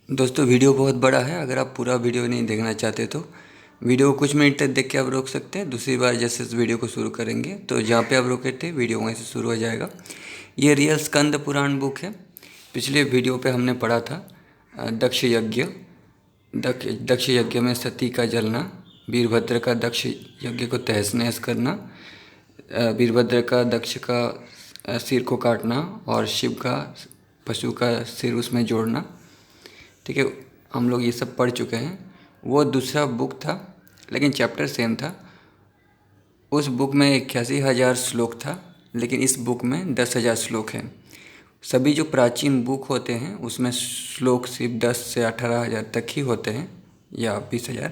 दोस्तों वीडियो बहुत बड़ा है। अगर आप पूरा वीडियो नहीं देखना चाहते तो वीडियो को कुछ मिनट तक देख के आप रोक सकते हैं। दूसरी बार जैसे इस वीडियो को शुरू करेंगे तो जहाँ पे आप रोके थे वीडियो वहीं से शुरू हो जाएगा। ये रियल स्कंद पुराण बुक है। पिछले वीडियो पे हमने पढ़ा था दक्ष यज्ञ। दक्ष यज्ञ में सती का जलना, वीरभद्र का दक्ष यज्ञ को तहस नहस करना, वीरभद्र का दक्ष का सिर को काटना और शिव का पशु का सिर उसमें जोड़ना। ठीक है, हम लोग ये सब पढ़ चुके हैं। वो दूसरा बुक था लेकिन चैप्टर सेम था। उस बुक में 81,000 श्लोक था लेकिन इस बुक में 10,000 श्लोक हैं। सभी जो प्राचीन बुक होते हैं उसमें श्लोक सिर्फ 10 से 18,000 तक ही होते हैं या 20,000।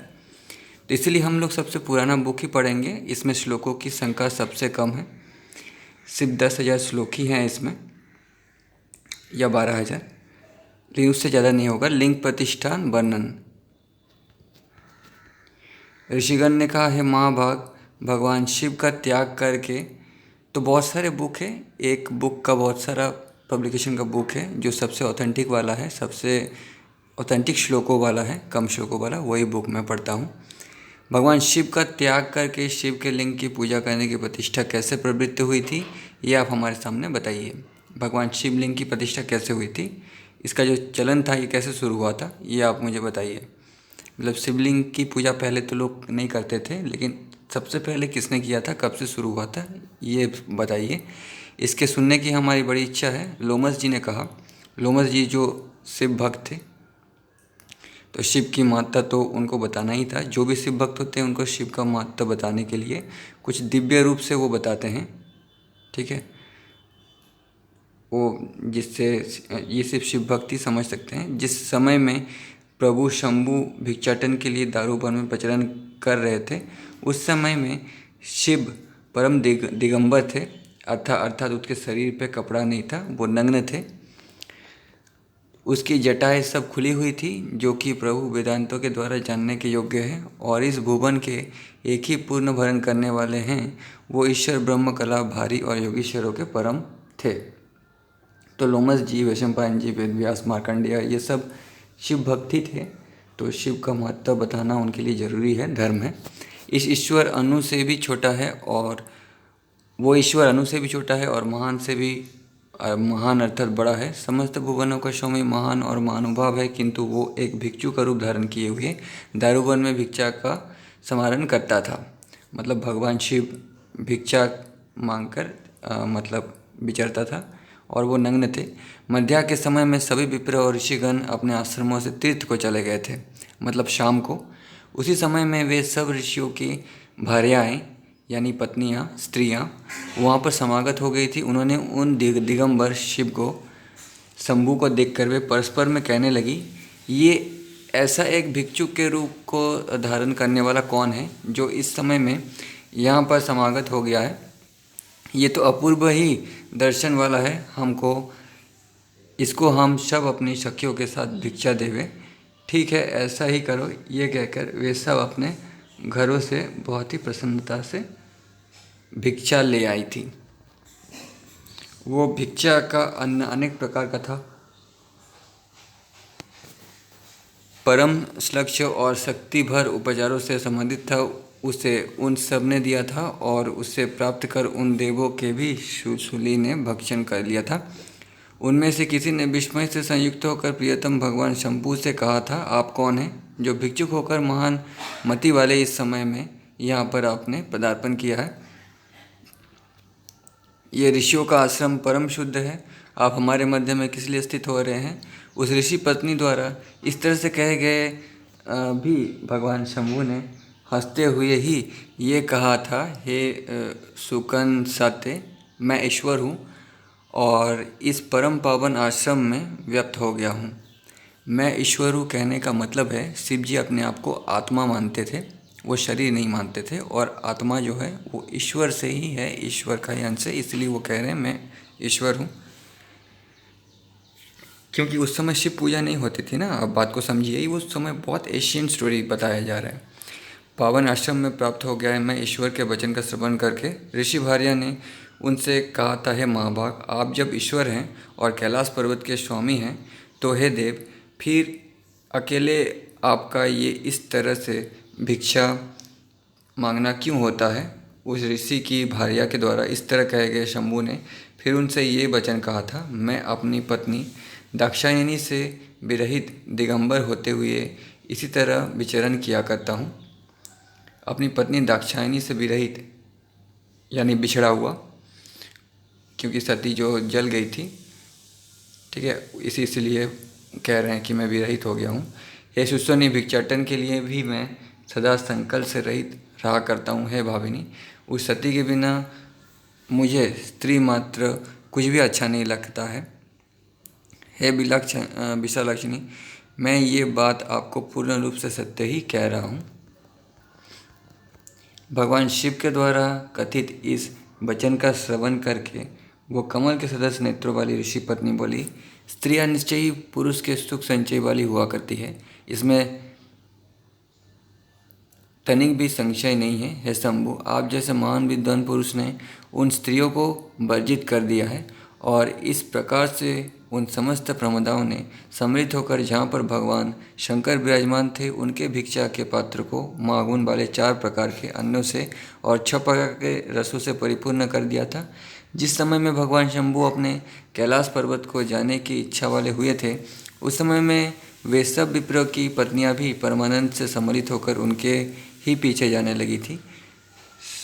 तो इसलिए हम लोग सबसे पुराना बुक ही पढ़ेंगे। इसमें श्लोकों की संख्या सबसे कम है, सिर्फ 10,000 श्लोक ही हैं इसमें, या 12,000, लेकिन उससे ज़्यादा नहीं होगा। लिंग प्रतिष्ठान वर्णन। ऋषिगण ने कहा है महाभाग, भगवान शिव का त्याग करके, तो बहुत सारे बुक है। एक बुक का बहुत सारा पब्लिकेशन का बुक है जो सबसे ऑथेंटिक वाला है, सबसे ऑथेंटिक श्लोकों वाला है, कम श्लोकों वाला, वही बुक मैं पढ़ता हूँ। भगवान शिव का त्याग करके शिव के लिंग की पूजा करने की प्रतिष्ठा कैसे प्रवृत्त हुई थी, ये आप हमारे सामने बताइए। भगवान शिवलिंग की प्रतिष्ठा कैसे हुई थी, इसका जो चलन था ये कैसे शुरू हुआ था, ये आप मुझे बताइए। मतलब शिवलिंग की पूजा पहले तो लोग नहीं करते थे, लेकिन सबसे पहले किसने किया था, कब से शुरू हुआ था, ये बताइए। इसके सुनने की हमारी बड़ी इच्छा है। लोमस जी ने कहा, लोमस जी जो शिव भक्त थे, तो शिव की महत्ता तो उनको बताना ही था। जो भी शिव भक्त होते हैं उनको शिव का महत्व बताने के लिए कुछ दिव्य रूप से वो बताते हैं। ठीक है, वो जिससे ये सिर्फ शिव भक्ति समझ सकते हैं। जिस समय में प्रभु शंभु भिक्षाटन के लिए दारूवन में प्रचलन कर रहे थे, उस समय में शिव परम दिगंबर थे, अर्थात उसके शरीर पे कपड़ा नहीं था, वो नग्न थे। उसकी जटाएं सब खुली हुई थी, जो कि प्रभु वेदांतों के द्वारा जानने के योग्य है। और इस भुवन के एक ही पूर्ण भरण करने वाले हैं, वो ईश्वर ब्रह्म कला भारी और योगीश्वरों के परम थे। तो लोमस जी, वैशंपायन जी, वेदव्यास, मार्कंडेय, ये सब शिव भक्ति थे। तो शिव का महत्व बताना उनके लिए जरूरी है, धर्म है। इस ईश्वर अणु से भी छोटा है, और वो ईश्वर अणु से भी छोटा है और महान से भी महान अर्थात बड़ा है। समस्त भुवनों का स्वामी महान और महानुभाव है, किंतु वो एक भिक्षु का रूप धारण किए हुए दारुवन में भिक्षा का समारण करता था। मतलब भगवान शिव भिक्षा मांगकर मतलब विचरता था, और वो नग्न थे। मध्या के समय में सभी विप्र और ऋषिगण अपने आश्रमों से तीर्थ को चले गए थे, मतलब शाम को। उसी समय में वे सब ऋषियों की भार्याएँ यानी पत्नियाँ, स्त्रियाँ वहाँ पर समागत हो गई थी। उन्होंने उन दिगंबर शिव को, शंभु को देखकर वे परस्पर में कहने लगी, ये ऐसा एक भिक्षुक के रूप को धारण करने वाला कौन है जो इस समय में यहाँ पर समागत हो गया है। ये तो अपूर्व ही दर्शन वाला है। इसको हम सब अपनी सखियों के साथ भिक्षा देवे। ठीक है, ऐसा ही करो। ये कहकर वे सब अपने घरों से बहुत ही प्रसन्नता से भिक्षा ले आई थी। वो भिक्षा का अन्न अनेक प्रकार का था। परम लक्ष्य और शक्ति भर उपचारों से संबंधित था। उसे उन सब ने दिया था, और उससे प्राप्त कर उन देवों के भी शूली ने भक्षण कर लिया था। उनमें से किसी ने विस्मय से संयुक्त होकर प्रियतम भगवान शंभु से कहा था, आप कौन हैं जो भिक्षुक होकर महान मति वाले इस समय में यहाँ पर आपने पदार्पण किया है। ये ऋषियों का आश्रम परम शुद्ध है, आप हमारे मध्य में किस लिए स्थित हो रहे हैं। उस ऋषि पत्नी द्वारा इस तरह से कहे गए भी भगवान शंभु ने हंसते हुए ही ये कहा था, हे सुकन साते, मैं ईश्वर हूँ और इस परम पावन आश्रम में व्यक्त हो गया हूँ। मैं ईश्वर हूँ कहने का मतलब है, शिव जी अपने आप को आत्मा मानते थे, वो शरीर नहीं मानते थे, और आत्मा जो है वो ईश्वर से ही है, ईश्वर का ही अंश है, इसलिए वो कह रहे हैं मैं ईश्वर हूँ। क्योंकि उस समय शिव पूजा नहीं होती थी ना, आप बात को समझिए। उस समय बहुत एशियन स्टोरी बताया जा रहा है। पावन आश्रम में प्राप्त हो गया है मैं ईश्वर के वचन का श्रवण करके। ऋषि भार्या ने उनसे कहा था, हे महाभाग, आप जब ईश्वर हैं और कैलाश पर्वत के स्वामी हैं, तो हे देव, फिर अकेले आपका ये इस तरह से भिक्षा मांगना क्यों होता है? उस ऋषि की भार्या के द्वारा इस तरह कहे गए शंभु ने फिर उनसे ये वचन कहा था, मैं अपनी पत्नी दाक्षायणी से विरहित दिगंबर होते हुए इसी तरह विचरण किया करता हूँ। अपनी पत्नी दाक्षायणी से विरहित यानी बिछड़ा हुआ, क्योंकि सती जो जल गई थी, ठीक है, इसलिए कह रहे हैं कि मैं विरहित हो गया हूँ। हे सुस्वनी, भिक्षाटन के लिए भी मैं सदा संकल्प से रहित रहा करता हूँ। हे भाविनी, उस सती के बिना मुझे स्त्री मात्र कुछ भी अच्छा नहीं लगता है। हे विशालक्षणी, मैं ये बात आपको पूर्ण रूप से सत्य ही कह रहा हूँ। भगवान शिव के द्वारा कथित इस वचन का श्रवण करके वो कमल के सदस्य नेत्रों वाली ऋषि पत्नी बोली, स्त्रियां निश्चय ही पुरुष के सुख संचय वाली हुआ करती है, इसमें तनिक भी संशय नहीं है। हे शंभु, आप जैसे महान विद्वान पुरुष ने उन स्त्रियों को वर्जित कर दिया है और इस प्रकार से उन समस्त प्रमदाओं ने सम्मिलित होकर जहाँ पर भगवान शंकर विराजमान थे उनके भिक्षा के पात्र को मागुन वाले 4 प्रकार के अन्नों से और 6 प्रकार के रसों से परिपूर्ण कर दिया था। जिस समय में भगवान शंभु अपने कैलाश पर्वत को जाने की इच्छा वाले हुए थे, उस समय में वे सब विप्रों की पत्नियां भी परमानंद से सम्मिलित होकर उनके ही पीछे जाने लगी थी।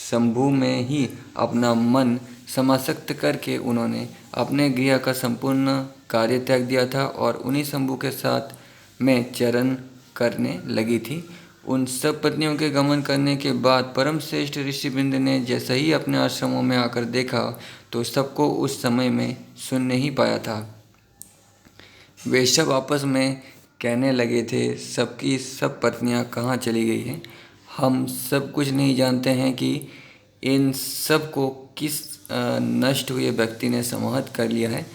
शंभु में ही अपना मन समासक्त करके उन्होंने अपने गृह का संपूर्ण कार्य त्याग दिया था और उन्हीं शंभु के साथ में चरण करने लगी थी। उन सब पत्नियों के गमन करने के बाद परम श्रेष्ठ ऋषिवृंद ने जैसे ही अपने आश्रमों में आकर देखा तो सबको उस समय में सुन नहीं पाया था। वे सब आपस में कहने लगे थे, सबकी सब पत्नियां कहाँ चली गई हैं? हम सब कुछ नहीं जानते हैं कि इन सब को किस नष्ट हुए व्यक्ति ने समाहत कर लिया है।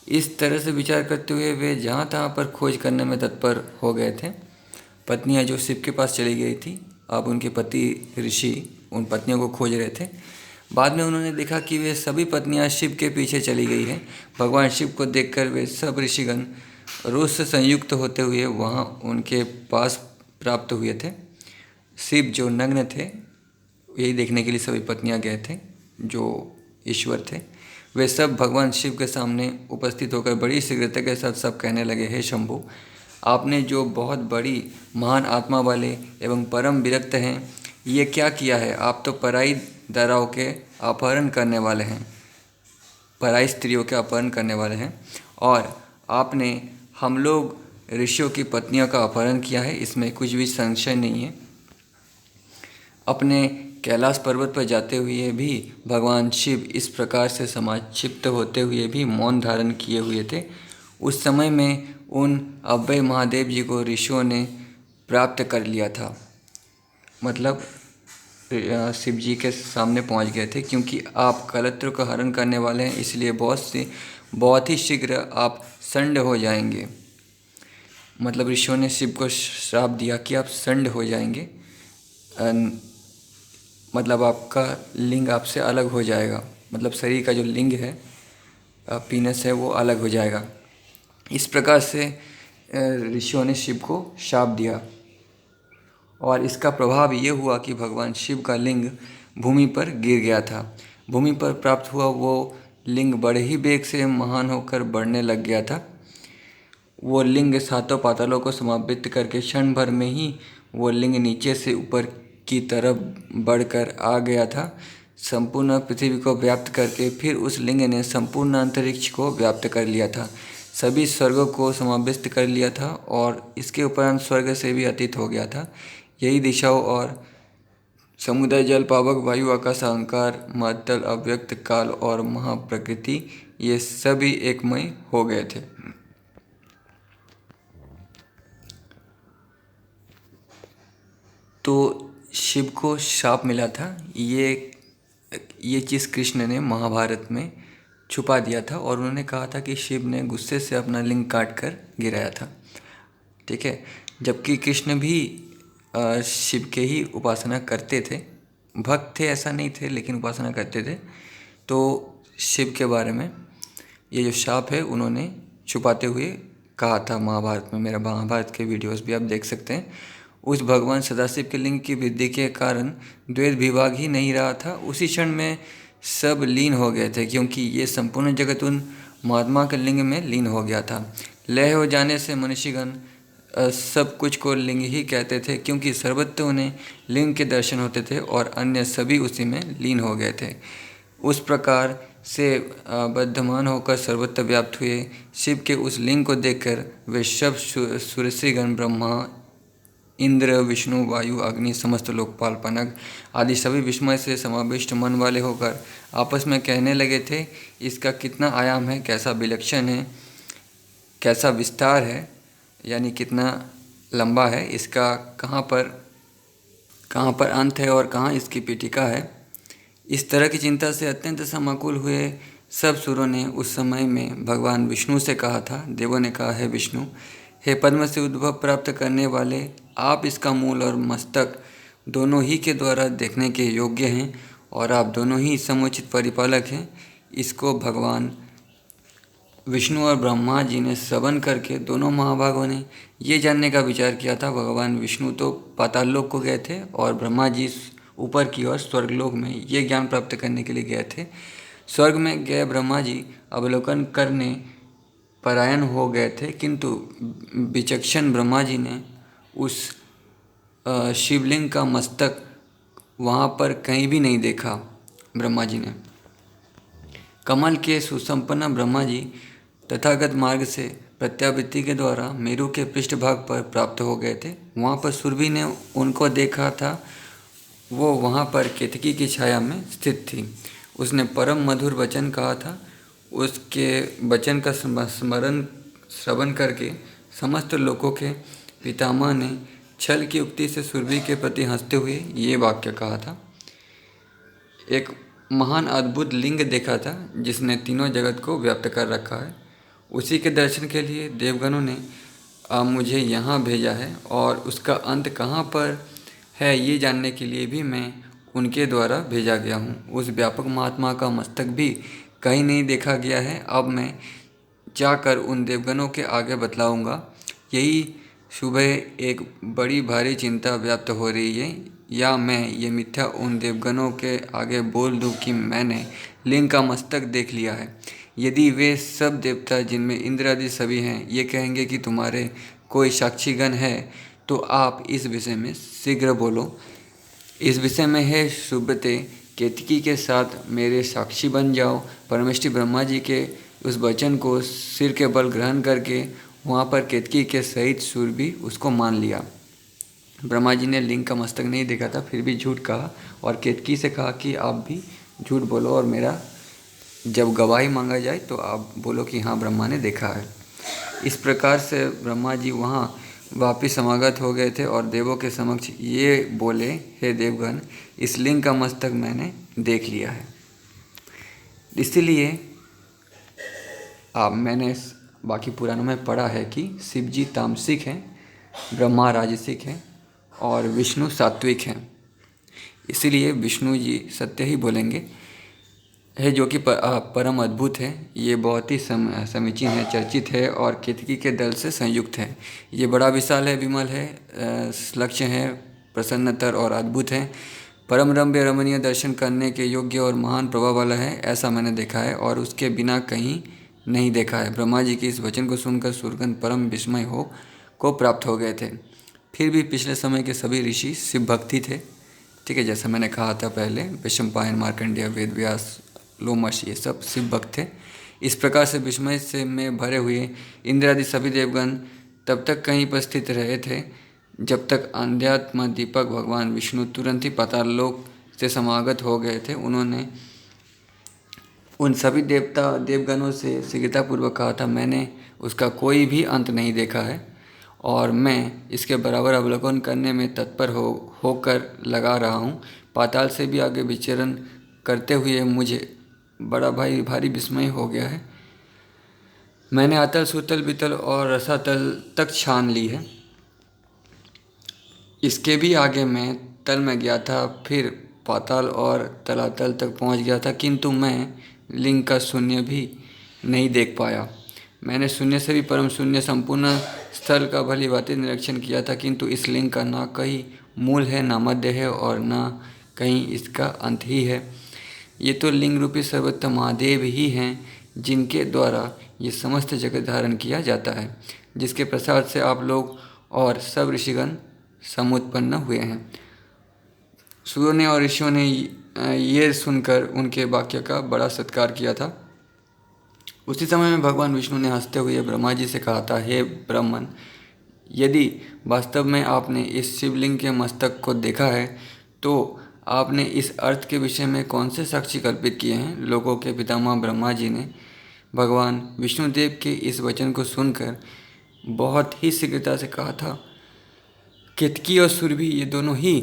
इस तरह से विचार करते हुए वे जहाँ तहाँ पर खोज करने में तत्पर हो गए थे। पत्नियां जो शिव के पास चली गई थी, अब उनके पति ऋषि उन पत्नियों को खोज रहे थे। बाद में उन्होंने देखा कि वे सभी पत्नियां शिव के पीछे चली गई हैं। भगवान शिव को देखकर वे सब ऋषिगण रोष से संयुक्त होते हुए वहाँ उनके पास प्राप्त हुए थे। शिव जो नग्न थे, यही देखने के लिए सभी पत्नियां गए थे जो ईश्वर थे। वे सब भगवान शिव के सामने उपस्थित होकर बड़ी शीघ्रता के साथ सब कहने लगे, हे शंभु, आपने जो बहुत बड़ी महान आत्मा वाले एवं परम विरक्त हैं, ये क्या किया है? आप तो पराई दाराओं के अपहरण करने वाले हैं, पराई स्त्रियों के अपहरण करने वाले हैं, और आपने हम लोग ऋषियों की पत्नियों का अपहरण किया है, इसमें कुछ भी संशय नहीं है। अपने कैलाश पर्वत पर जाते हुए भी भगवान शिव इस प्रकार से समाक्षिप्त होते हुए भी मौन धारण किए हुए थे। उस समय में उन अव्यय महादेव जी को ऋषियों ने प्राप्त कर लिया था, मतलब शिव जी के सामने पहुंच गए थे। क्योंकि आप कलत्र का हरण करने वाले हैं, इसलिए बहुत ही शीघ्र आप संड हो जाएंगे। मतलब ऋषियों ने शिव को श्राप दिया कि आप संड हो जाएंगे, मतलब आपका लिंग आपसे अलग हो जाएगा, मतलब शरीर का जो लिंग है, पीनस है, वो अलग हो जाएगा। इस प्रकार से ऋषियों ने शिव को शाप दिया और इसका प्रभाव ये हुआ कि भगवान शिव का लिंग भूमि पर गिर गया था। भूमि पर प्राप्त हुआ वो लिंग बड़े ही वेग से महान होकर बढ़ने लग गया था। वो लिंग 7 पातालों को समावृत करके क्षण भर में ही वो लिंग नीचे से ऊपर की तरफ बढ़कर आ गया था, संपूर्ण पृथ्वी को व्याप्त करके। फिर उस लिंग ने संपूर्ण अंतरिक्ष को व्याप्त कर लिया था, सभी स्वर्गों को समाविष्ट कर लिया था और इसके उपरांत स्वर्ग से भी अतीत हो गया था। यही दिशाओं और समुद्र, जल, पावक, वायु, आकाश, अहंकार, मतल, अव्यक्त काल और महाप्रकृति, ये सभी एकमय हो गए थे। तो शिव को शाप मिला था, ये चीज़ कृष्ण ने महाभारत में छुपा दिया था और उन्होंने कहा था कि शिव ने गुस्से से अपना लिंग काट कर गिराया था, ठीक है। जबकि कृष्ण भी शिव के ही उपासना करते थे, भक्त थे ऐसा नहीं थे, लेकिन उपासना करते थे। तो शिव के बारे में ये जो शाप है उन्होंने छुपाते हुए कहा था महाभारत में। मेरा महाभारत के वीडियोस भी आप देख सकते हैं। उस भगवान सदाशिव के लिंग की वृद्धि के कारण द्वैत विभाग ही नहीं रहा था, उसी क्षण में सब लीन हो गए थे, क्योंकि ये संपूर्ण जगत उन महात्मा के लिंग में लीन हो गया था। लय हो जाने से मनुष्यगण सब कुछ को लिंग ही कहते थे, क्योंकि सर्वत्र उन्हें लिंग के दर्शन होते थे और अन्य सभी उसी में लीन हो गए थे। उस प्रकार से बद्धमान होकर सर्वत्र व्याप्त हुए शिव के उस लिंग को देखकर वे सब सुरश्रीगण, ब्रह्मा, इंद्र, विष्णु, वायु, अग्नि, समस्त लोकपाल, पनग आदि सभी विस्मय से समाविष्ट मन वाले होकर आपस में कहने लगे थे, इसका कितना आयाम है, कैसा विलक्षण है, कैसा विस्तार है, यानी कितना लंबा है, इसका कहाँ पर अंत है और कहाँ इसकी पीठिका है। इस तरह की चिंता से अत्यंत समाकुल हुए सब सुरों ने उस समय में भगवान विष्णु से कहा था। देवों ने कहा, हे विष्णु, हे पद्म से उद्भव प्राप्त करने वाले, आप इसका मूल और मस्तक दोनों ही के द्वारा देखने के योग्य हैं और आप दोनों ही समुचित परिपालक हैं। इसको भगवान विष्णु और ब्रह्मा जी ने श्रवण करके दोनों महाभागों ने ये जानने का विचार किया था। भगवान विष्णु तो पाताल लोक को गए थे और ब्रह्मा जी ऊपर की ओर स्वर्गलोक में ये ज्ञान प्राप्त करने के लिए गए थे। स्वर्ग में गए ब्रह्मा जी अवलोकन करने परायण हो गए थे, किंतु विचक्षण ब्रह्मा जी ने उस शिवलिंग का मस्तक वहाँ पर कहीं भी नहीं देखा। ब्रह्मा जी ने कमल के सुसंपन्न ब्रह्मा जी तथागत मार्ग से प्रत्यावृत्ति के द्वारा मेरु के पृष्ठभाग पर प्राप्त हो गए थे। वहाँ पर सुरभि ने उनको देखा था। वो वहाँ पर केतकी की छाया में स्थित थी। उसने परम मधुर वचन कहा था। उसके वचन का श्रवण करके समस्त लोगों के पितामह ने छल की उक्ति से सुरभि के प्रति हंसते हुए ये वाक्य कहा था। एक महान अद्भुत लिंग देखा था जिसने तीनों जगत को व्याप्त कर रखा है। उसी के दर्शन के लिए देवगणों ने मुझे यहाँ भेजा है और उसका अंत कहाँ पर है ये जानने के लिए भी मैं उनके द्वारा भेजा गया हूँ। उस व्यापक महात्मा का मस्तक भी कहीं नहीं देखा गया है। अब मैं जाकर उन देवगणों के आगे बतलाऊँगा। यही सुबह एक बड़ी भारी चिंता व्याप्त हो रही है, या मैं ये मिथ्या उन देवगणों के आगे बोल दूं कि मैंने लिंग का मस्तक देख लिया है। यदि वे सब देवता जिनमें इंद्र आदि सभी हैं ये कहेंगे कि तुम्हारे कोई साक्षीगण है, तो आप इस विषय में शीघ्र बोलो। इस विषय में है सुब्रते, केतकी के साथ मेरे साक्षी बन जाओ। परमेष्ठी ब्रह्मा जी के उस वचन को सिर के बल ग्रहण करके वहाँ पर केतकी के सहित सुर भी उसको मान लिया। ब्रह्मा जी ने लिंग का मस्तक नहीं देखा था, फिर भी झूठ कहा और केतकी से कहा कि आप भी झूठ बोलो और मेरा जब गवाही मांगा जाए तो आप बोलो कि हाँ ब्रह्मा ने देखा है। इस प्रकार से ब्रह्मा जी वहाँ वापिस समागत हो गए थे और देवों के समक्ष ये बोले, हे देवगण, इस लिंग का मस्तक मैंने देख लिया है। इसलिए मैंने बाकी पुराणों में पढ़ा है कि शिव जी तामसिक हैं, ब्रह्मा राजसिक हैं और विष्णु सात्विक हैं। इसीलिए विष्णु जी सत्य ही बोलेंगे है, जो कि परम अद्भुत है। ये बहुत ही समीचीन है, चर्चित है और केतकी के दल से संयुक्त है। ये बड़ा विशाल है, विमल है, लक्ष्य है, प्रसन्नतर और अद्भुत है। परम रम्य रमणीय, दर्शन करने के योग्य और महान प्रभाव वाला है, ऐसा मैंने देखा है और उसके बिना कहीं नहीं देखा है। ब्रह्मा जी के इस वचन को सुनकर सूरगण परम विस्मय को प्राप्त हो गए थे। फिर भी पिछले समय के सभी ऋषि शिव भक्ति थे, ठीक है, जैसा मैंने कहा था पहले। वैशंपायन, मार्कंडेय, वेद व्यास, लोमश, ये सब शिव भक्त थे। इस प्रकार से विस्मय से में भरे हुए इंद्र आदि सभी देवगण तब तक कहीं पर स्थित रहे थे जब तक अध्यात्म दीपक भगवान विष्णु तुरंत ही पाताल लोक से समागत हो गए थे। उन्होंने उन सभी देवगणों से शीघ्रतापूर्वक कहा था, मैंने उसका कोई भी अंत नहीं देखा है और मैं इसके बराबर अवलोकन करने में तत्पर होकर लगा रहा हूँ। पाताल से भी आगे विचरण करते हुए मुझे बड़ा भारी विस्मय हो गया है। मैंने अतल, सुतल, वितल और रसातल तक छान ली है। इसके भी आगे मैं तल में गया था, फिर पाताल और तलातल तक पहुंच गया था, किंतु मैं लिंग का शून्य भी नहीं देख पाया। मैंने शून्य से भी परम शून्य संपूर्ण स्थल का भली भांति निरीक्षण किया था, किंतु इस लिंग का ना कहीं मूल है, ना मध्य है और ना कहीं इसका अंत ही है। ये तो लिंग रूपी सर्वोत्तम महादेव ही हैं जिनके द्वारा ये समस्त जगत धारण किया जाता है, जिसके प्रसाद से आप लोग और सब ऋषिगण समुत्पन्न हुए हैं। सूर्यों ने और ऋषियों ने ये सुनकर उनके वाक्य का बड़ा सत्कार किया था। उसी समय में भगवान विष्णु ने हंसते हुए ब्रह्मा जी से कहा था, हे ब्राह्मण, यदि वास्तव में आपने इस शिवलिंग के मस्तक को देखा है तो आपने इस अर्थ के विषय में कौन से साक्षी कल्पित किए हैं। लोगों के पितामह ब्रह्मा जी ने भगवान विष्णुदेव के इस वचन को सुनकर बहुत ही शीघ्रता से कहा था, केतकी और सुरभि ये दोनों ही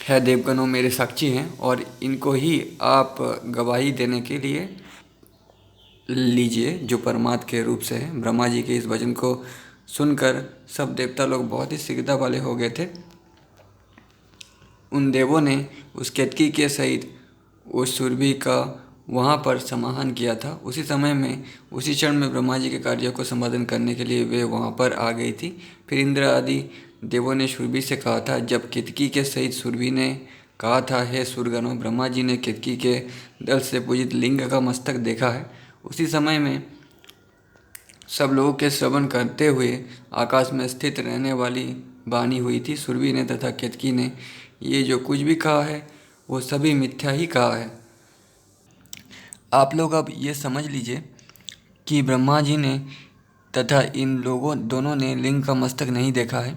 है देवगणों मेरे साक्षी हैं और इनको ही आप गवाही देने के लिए लीजिए जो परमात्मा के रूप से है। ब्रह्मा जी के इस वचन को सुनकर सब देवता लोग बहुत ही शीघ्रता वाले हो गए थे। उन देवों ने उस केतकी के सहित उस सुरभि का वहाँ पर समाहन किया था। उसी समय में उसी क्षण में ब्रह्मा जी के कार्यों को संपादन करने के लिए वे वहाँ पर आ गई थी। फिर इंद्र आदि देवों ने सुरभि से कहा था, जब केतकी के सहित सुरभि ने कहा था, हे सुरगणों, ब्रह्मा जी ने केतकी के दल से पूजित लिंग का मस्तक देखा है। उसी समय में सब लोगों के श्रवण करते हुए आकाश में स्थित रहने वाली वाणी हुई थी। सुरभि ने तथा केतकी ने ये जो कुछ भी कहा है वो सभी मिथ्या ही कहा है। आप लोग अब ये समझ लीजिए कि ब्रह्मा जी ने तथा इन लोगों दोनों ने लिंग का मस्तक नहीं देखा है।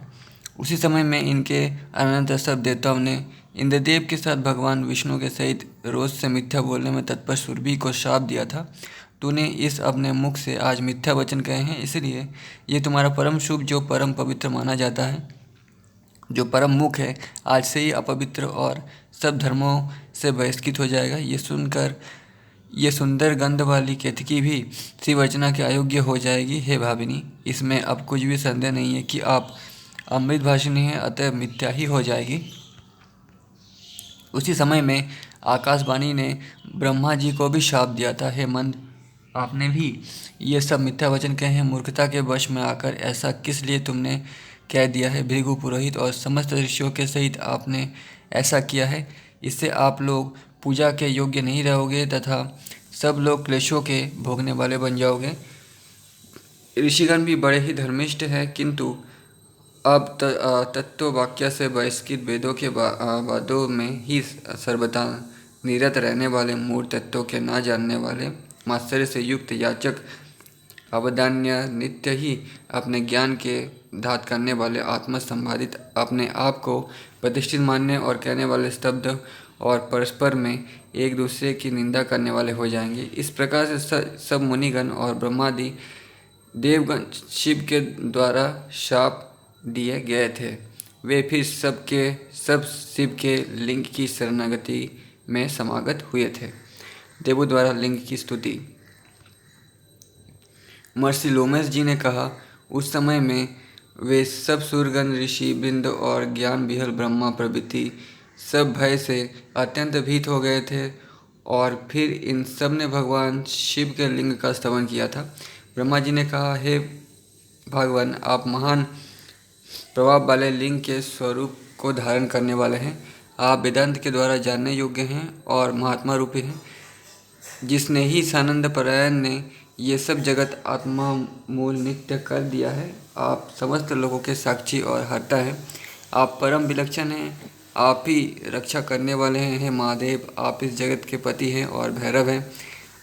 उसी समय में इनके अनंत सब देवताओं ने इंद्रदेव के साथ भगवान विष्णु के सहित रोज से मिथ्या बोलने में तत्पर सुरभि को शाप दिया था। तूने इस अपने मुख से आज मिथ्या वचन कहे हैं, इसलिए ये तुम्हारा परम शुभ जो परम पवित्र माना जाता है, जो परम मुख है, आज से ही अपवित्र और सब धर्मों से बहिष्कृत हो जाएगा। ये सुनकर ये सुंदर गंध वाली केतकी भी शिव अर्चना के अयोग्य हो जाएगी। हे भाविनी, इसमें अब कुछ भी संदेह नहीं है कि आप अमृत भाषिणी है, अतः मिथ्या ही हो जाएगी। उसी समय में आकाशवाणी ने ब्रह्मा जी को भी शाप दिया था, हे मंद, आपने भी ये सब मिथ्या वचन कहे हैं। मूर्खता के वश में आकर ऐसा किस लिए तुमने कह दिया है। भृगु पुरोहित और समस्त ऋषियों के सहित आपने ऐसा किया है। इससे आप लोग पूजा के योग्य नहीं रहोगे तथा सब लोग क्लेशों के भोगने वाले बन जाओगे। ऋषिगण भी बड़े ही धर्मिष्ठ हैं, किंतु अब तत्व वाक्य से बहिष्कृत वेदों के वादों में ही सर्वथा निरत रहने वाले मूल तत्वों के न जानने वाले मात्सर्य से युक्त याचक अवदान्य नित्य ही अपने ज्ञान के धात करने वाले आत्म संभावित अपने आप को प्रतिष्ठित मानने और कहने वाले स्तब्ध और परस्पर में एक दूसरे की निंदा करने वाले हो जाएंगे। इस प्रकार से सब मुनिगण और ब्रह्मादि देवगण शिव के द्वारा शाप दिए गए थे। वे फिर सब शिव के लिंग की शरणागति में समागत हुए थे। देवों द्वारा लिंग की स्तुति। महर्षि लोमेश जी ने कहा, उस समय में वे सब सूरगण ऋषि वृंद और ज्ञान विहल ब्रह्मा प्रभृति सब भय से अत्यंत भीत हो गए थे और फिर इन सब ने भगवान शिव के लिंग का स्तवन किया था। ब्रह्मा जी ने कहा, हे भगवान, आप महान प्रभाव वाले लिंग के स्वरूप को धारण करने वाले हैं। आप वेदांत के द्वारा जानने योग्य हैं और महात्मा रूपी हैं। जिसने ही सानंद परायण ने ये सब जगत आत्मा मूल नित्य कर दिया है। आप समस्त लोगों के साक्षी और हर्ता हैं। आप परम विलक्षण हैं। आप ही रक्षा करने वाले हैं। हे महादेव, आप इस जगत के पति हैं और भैरव हैं।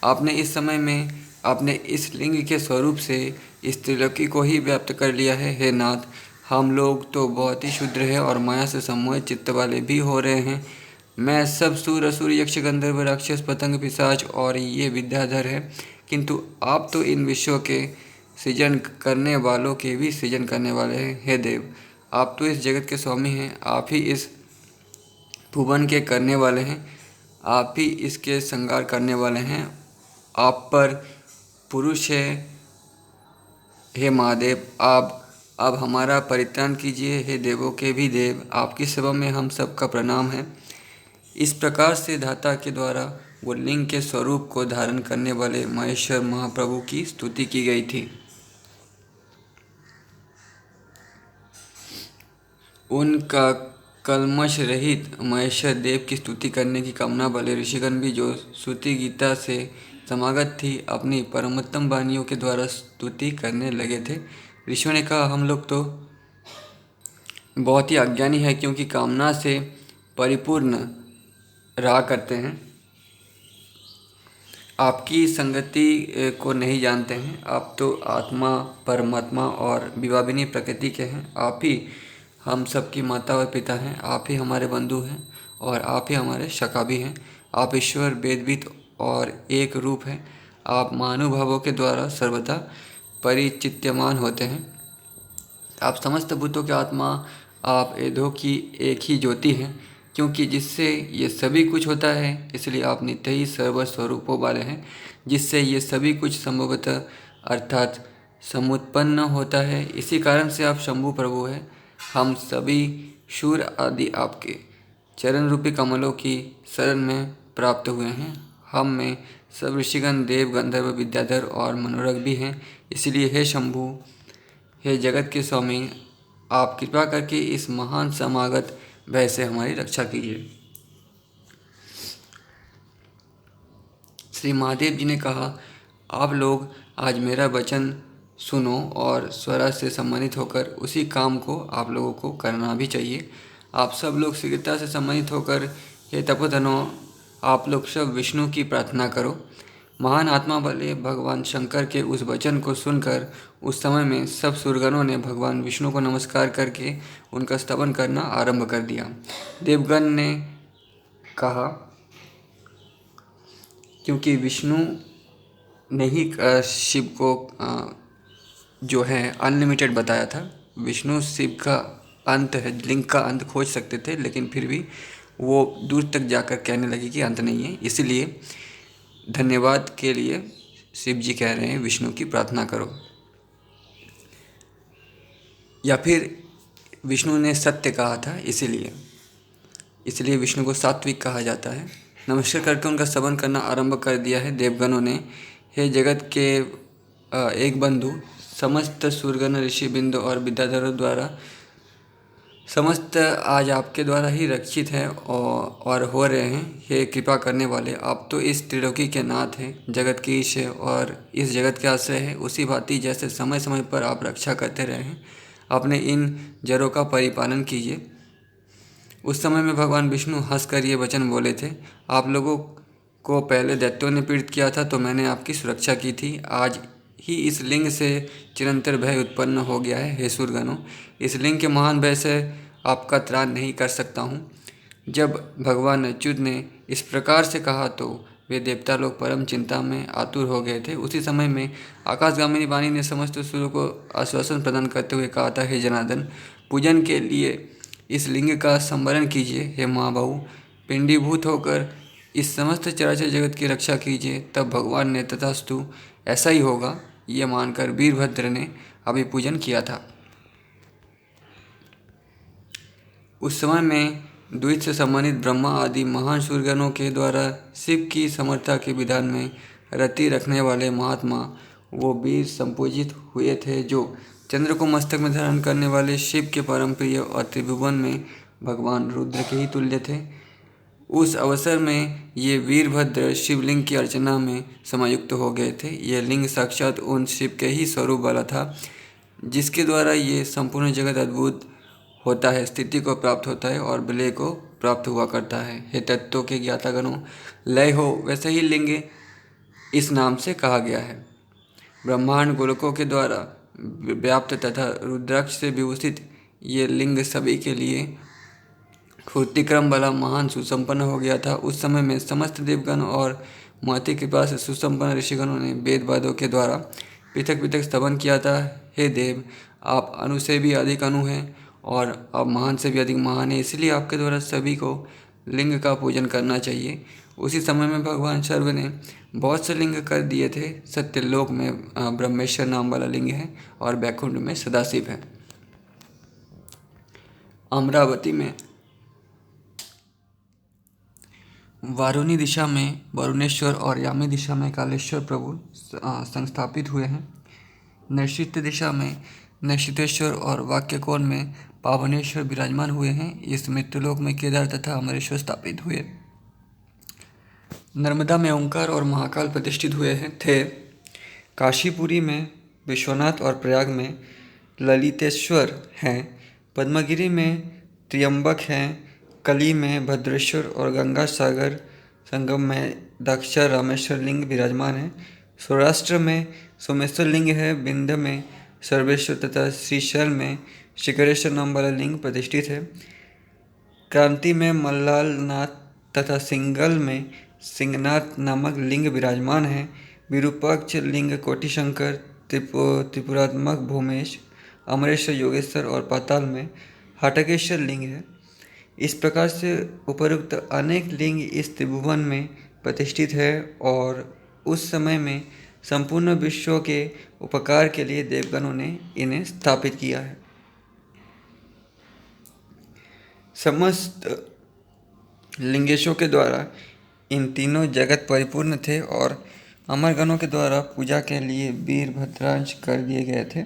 आपने इस समय में अपने इस लिंग के स्वरूप से इस त्रिलोकी को ही व्याप्त कर लिया है। हे नाथ, हम लोग तो बहुत ही शुद्र हैं और माया से सम्मोहित चित्त वाले भी हो रहे हैं। मैं सब सूर असुर यक्ष गंधर्व राक्षस पतंग पिशाच और ये विद्याधर है, किंतु आप तो इन विश्वों के सृजन करने वालों के भी सृजन करने वाले हैं। हे देव, आप तो इस जगत के स्वामी हैं। आप ही इस भुवन के करने वाले हैं। आप ही इसके संगार करने वाले हैं। आप पर पुरुष है। हे महादेव, आप अब हमारा परित्राण कीजिए। हे देवों के भी देव, आपकी सेवा में हम सबका प्रणाम है। इस प्रकार से धाता के द्वारा वो लिंग के स्वरूप को धारण करने वाले महेश्वर महाप्रभु की स्तुति की गई थी। उनका कल्मश रहित महेश्वर देव की स्तुति करने की कामना वाले ऋषिगण भी, जो श्रुति गीता से समागत थी, अपनी परमोत्तम वाणियों के द्वारा स्तुति करने लगे थे। ऋषियों ने कहा, हम लोग तो बहुत ही अज्ञानी है, क्योंकि कामना से परिपूर्ण रहा करते हैं, आपकी संगति को नहीं जानते हैं। आप तो आत्मा, परमात्मा और विभाविनी प्रकृति के हैं। आप ही हम सबकी माता और पिता हैं। आप ही हमारे बंधु हैं और आप ही हमारे सखा भी हैं। आप ईश्वर वेदविद और एक रूप हैं। आप महानुभावों के द्वारा सर्वदा परिचित्यमान होते हैं। आप समस्त भूतों के आत्मा, आप वेदों की एक ही ज्योति हैं, क्योंकि जिससे ये सभी कुछ होता है, इसलिए आप नित्य ही सर्वस्वरूपों वाले हैं, जिससे ये सभी कुछ संभवतः अर्थात समुत्पन्न होता है। इसी कारण से आप शंभु प्रभु हैं। हम सभी शूर आदि आपके चरण रूपी कमलों की शरण में प्राप्त हुए हैं। हम में सब ऋषिगण, देव, गंधर्व, विद्याधर और मनोरथ भी हैं। इसलिए हे शंभु, हे जगत के स्वामी, आप कृपा करके इस महान समागत भय से हमारी रक्षा कीजिए। श्री महादेव जी ने कहा, आप लोग आज मेरा वचन सुनो और स्वरा से सम्मानित होकर उसी काम को आप लोगों को करना भी चाहिए। आप सब लोग शीघ्रता से सम्मानित होकर, हे तपोधनों, आप लोग सब विष्णु की प्रार्थना करो। महान आत्मा वाले भगवान शंकर के उस वचन को सुनकर उस समय में सब सुरगणों ने भगवान विष्णु को नमस्कार करके उनका स्तवन करना आरंभ कर दिया। देवगण ने कहा, क्योंकि विष्णु ने ही शिव को जो है अनलिमिटेड बताया था। विष्णु शिव का अंत है, लिंग का अंत खोज सकते थे, लेकिन फिर भी वो दूर तक जाकर कहने लगे कि अंत नहीं है। इसलिए धन्यवाद के लिए शिव जी कह रहे हैं विष्णु की प्रार्थना करो। या फिर विष्णु ने सत्य कहा था, इसलिए विष्णु को सात्विक कहा जाता है। नमस्कार करके उनका स्तवन करना आरंभ कर दिया है देवगणों ने। हे जगत के एक बंधु, समस्त सूरगण, ऋषि बिंदु और विद्याधरों द्वारा समस्त आज आपके द्वारा ही रक्षित हैं और हो रहे हैं। हे कृपा करने वाले, आप तो इस त्रिलोकी के नाथ हैं, जगत के ईश है और इस जगत के आश्रय है। उसी भांति जैसे समय समय पर आप रक्षा करते रहे हैं, अपने इन जरों का परिपालन कीजिए। उस समय में भगवान विष्णु हंसकर ये वचन बोले थे, आप लोगों को पहले दैत्यों ने पीड़ित किया था, तो मैंने आपकी सुरक्षा की थी। आज ही इस लिंग से चिरंतर भय उत्पन्न हो गया है। हे सूरगणों, इस लिंग के महान भय से आपका त्राण नहीं कर सकता हूँ। जब भगवान अच्युत ने इस प्रकार से कहा तो वे देवता लोग परम चिंता में आतुर हो गए थे। उसी समय में आकाशगामिनी वाणी ने समस्त सूर्यों को आश्वासन प्रदान करते हुए कहा था, हे जनार्दन, पूजन के लिए इस लिंग का संवरण कीजिए। हे महाबाहु, पिंडीभूत होकर इस समस्त चराचर जगत की रक्षा कीजिए। तब भगवान ने तथास्तु ऐसा ही होगा ये मानकर वीरभद्र ने अभिपूजन किया था। उस समय में द्वैत से सम्मानित ब्रह्मा आदि महान सूरगणों के द्वारा शिव की समर्था के विधान में रति रखने वाले महात्मा वो वीर संपूजित हुए थे, जो चंद्र को मस्तक में धारण करने वाले शिव के परम प्रिय और त्रिभुवन में भगवान रुद्र के ही तुल्य थे। उस अवसर में ये वीरभद्र शिवलिंग की अर्चना में समायुक्त हो गए थे। यह लिंग साक्षात उन शिव के ही स्वरूप वाला था, जिसके द्वारा ये संपूर्ण जगत अद्भुत होता है, स्थिति को प्राप्त होता है और विलय को प्राप्त हुआ करता है। हे तत्वों के ज्ञातागणों, लय हो वैसे ही लिंग इस नाम से कहा गया है। ब्रह्मांड गोलकों के द्वारा व्याप्त तथा रुद्राक्ष से विभूषित ये लिंग सभी के लिए फूर्तिक्रम वाला महान सुसंपन्न हो गया था। उस समय में समस्त देवगण और महती कृपा से सुसंपन्न ऋषिगणों ने वेद वादों के द्वारा पृथक पृथक स्तवन किया था। हे देव, आप अनु से भी अधिक अनु हैं और आप महान से भी अधिक महान हैं, इसलिए आपके द्वारा सभी को लिंग का पूजन करना चाहिए। उसी समय में भगवान शर्व ने बहुत से लिंग कर दिए थे। सत्यलोक में ब्रह्मेश्वर नाम वाला लिंग है और बैकुंठ में सदाशिव है। अमरावती में वारुणी दिशा में वरुणेश्वर और यामी दिशा में कालेश्वर प्रभु संस्थापित हुए हैं। नैऋत्य दिशा में नैऋत्येश्वर और वाक्यकोण में पावनेश्वर विराजमान हुए हैं। इस मृत्युलोक में केदार तथा अमरेश्वर स्थापित हुए। नर्मदा में ओंकार और महाकाल प्रतिष्ठित हुए थे। काशीपुरी में विश्वनाथ और प्रयाग में ललितेश्वर हैं। पद्मगिरी में त्र्यंबक हैं। कली में भद्रेश्वर और गंगा सागर संगम में दक्षा रामेश्वर लिंग विराजमान है। सौराष्ट्र में सोमेश्वर लिंग है। विंध्य में सर्वेश्वर तथा श्रीशैल में शिखरेश्वर नाम वाला लिंग प्रतिष्ठित है। क्रांति में मल्लाल नाथ तथा सिंगल में सिंहनाथ नामक लिंग विराजमान है। विरूपाक्ष लिंग कोटिशंकर त्रिपुरात्मक भूमेश अमरेश्वर योगेश्वर और पाताल में हाटकेश्वर लिंग है। इस प्रकार से उपरोक्त अनेक लिंग इस त्रिभुवन में प्रतिष्ठित है और उस समय में संपूर्ण विश्व के उपकार के लिए देवगणों ने इन्हें स्थापित किया है। समस्त लिंगेशों के द्वारा इन तीनों जगत परिपूर्ण थे और अमरगणों के द्वारा पूजा के लिए वीरभद्रांश कर दिए गए थे।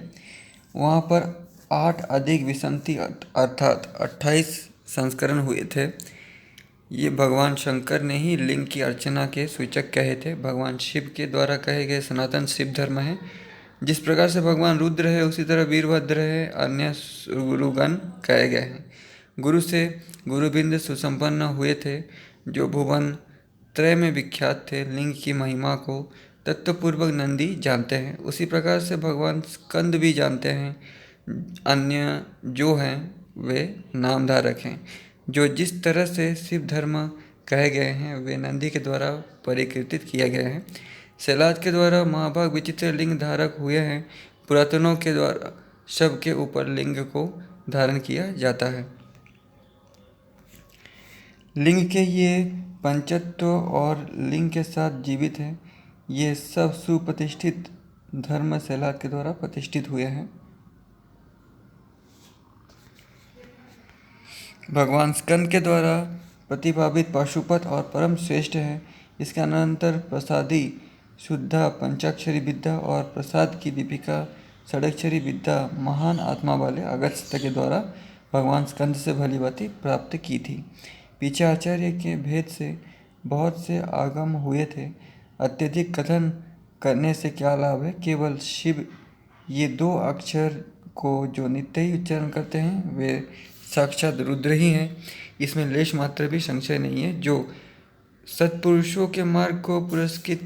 वहाँ पर 8 अधिक विसंति अर्थात 28 संस्करण हुए थे। ये भगवान शंकर ने ही लिंग की अर्चना के सूचक कहे थे। भगवान शिव के द्वारा कहे गए सनातन शिव धर्म है। जिस प्रकार से भगवान रुद्र है उसी तरह वीरभद्र है, अन्य गुरुगण कहे गए हैं। गुरु से गुरुबिंद सुसंपन्न हुए थे जो भुवन त्रय में विख्यात थे। लिंग की महिमा को तत्वपूर्वक नंदी जानते हैं, उसी प्रकार से भगवान स्कंद भी जानते हैं। अन्य जो हैं वे नामधारक हैं। जो जिस तरह से शिव धर्म कहे गए हैं वे नंदी के द्वारा परिकीर्तित किए गए हैं। शैलाद के द्वारा महाभाग विचित्र लिंग धारक हुए हैं। पुरातनों के द्वारा शव के ऊपर लिंग को धारण किया जाता है। लिंग के ये पंचत्व और लिंग के साथ जीवित है। ये सब सुप्रतिष्ठित धर्म शैलाद के द्वारा प्रतिष्ठित हुए हैं। भगवान स्कंद के द्वारा प्रतिपादित पाशुपत और परम श्रेष्ठ है। इसके अनंतर प्रसादी शुद्धा पंचाक्षरी विद्या और प्रसाद की दीपिका षडक्षरी विद्या महान आत्मा वाले अगस्त्य के द्वारा भगवान स्कंद से भली भांति प्राप्त की थी। पीछे आचार्य के भेद से बहुत से आगम हुए थे। अत्यधिक कथन करने से क्या लाभ है। केवल शिव ये 2 अक्षर को जो नित्य ही उच्चारण करते हैं वे साक्षात रुद्र ही हैं। इसमें लेश मात्र भी संशय नहीं है। जो सत्पुरुषों के मार्ग को पुरस्कृत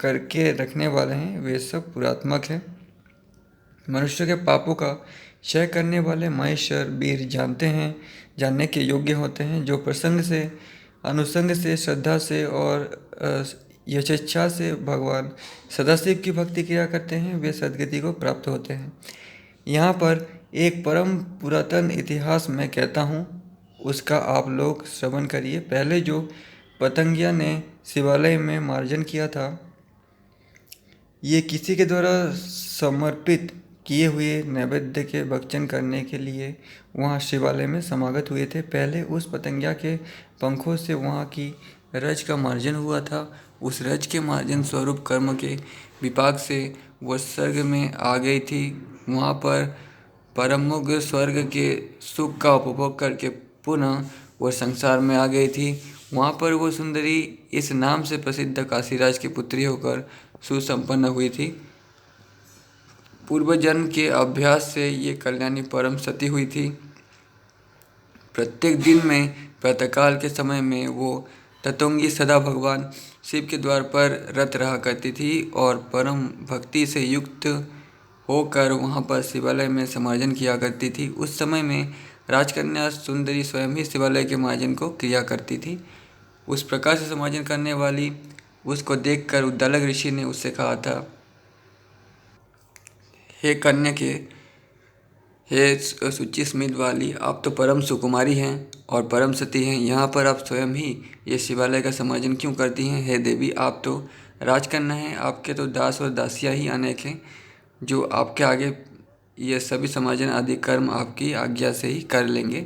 करके रखने वाले हैं वे सब पुरात्मक हैं। मनुष्य के पापों का क्षय करने वाले महेश्वर वीर जानने के योग्य होते हैं। जो प्रसंग से अनुसंग से श्रद्धा से और यशेच्छा से भगवान सदाशिव की भक्ति किया करते हैं वे सद्गति को प्राप्त होते हैं। यहाँ पर एक परम पुरातन इतिहास मैं कहता हूँ, उसका आप लोग श्रवण करिए। पहले जो पतंगिया ने शिवालय में मार्जन किया था, ये किसी के द्वारा समर्पित किए हुए नैवेद्य के भक्षण करने के लिए वहाँ शिवालय में समागत हुए थे। पहले उस पतंगिया के पंखों से वहाँ की रज का मार्जन हुआ था। उस रज के मार्जन स्वरूप कर्म के विपाक से वह स्वर्ग में आ गई थी। वहाँ पर परमोग्र स्वर्ग के सुख का उपभोग करके पुनः वह संसार में आ गई थी। वहाँ पर वो सुंदरी इस नाम से प्रसिद्ध काशीराज की पुत्री होकर सुसंपन्न हुई थी। पूर्व जन्म के अभ्यास से ये कल्याणी परम सती हुई थी। प्रत्येक दिन में प्रातःकाल के समय में वो ततोंगी सदा भगवान शिव के द्वार पर रत रहा करती थी और परम भक्ति से युक्त होकर वहाँ पर शिवालय में समार्जन किया करती थी। उस समय में राजकन्या सुंदरी स्वयं ही शिवालय के मार्जन को क्रिया करती थी। उस प्रकार से समार्जन करने वाली उसको देखकर उद्दालक ऋषि ने उससे कहा था, हे कन्या के, हे सुचि स्मित वाली, आप तो परम सुकुमारी हैं और परम सती हैं। यहाँ पर आप स्वयं ही ये शिवालय का समार्जन क्यों करती हैं। हे देवी, आप तो राजकन्या हैं, आपके तो दास और दासियाँ ही अनेक हैं जो आपके आगे ये सभी समार्जन आदि कर्म आपकी आज्ञा से ही कर लेंगे।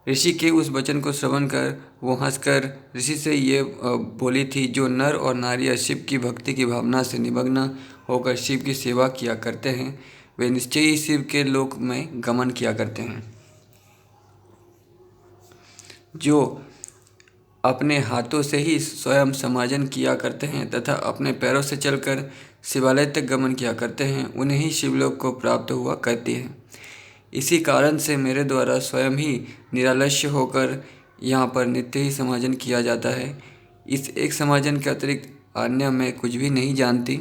ऋषि के उस वचन को श्रवण कर वो हंसकर ऋषि से ये बोली थी, जो नर और नारियां शिव की भक्ति की भावना से निमग्न होकर शिव की सेवा किया करते हैं, वे निश्चय ही शिव के लोक में गमन किया करते हैं। जो अपने हाथों से ही स्वयं समार्जन किया करते हैं तथा अपने पैरों से चलकर शिवालय तक गमन किया करते हैं, उन्हें ही शिवलोक को प्राप्त हुआ करती है। इसी कारण से मेरे द्वारा स्वयं ही निरालस्य होकर यहाँ पर नित्य ही समार्जन किया जाता है। इस एक समार्जन के अतिरिक्त अन्य मैं कुछ भी नहीं जानती।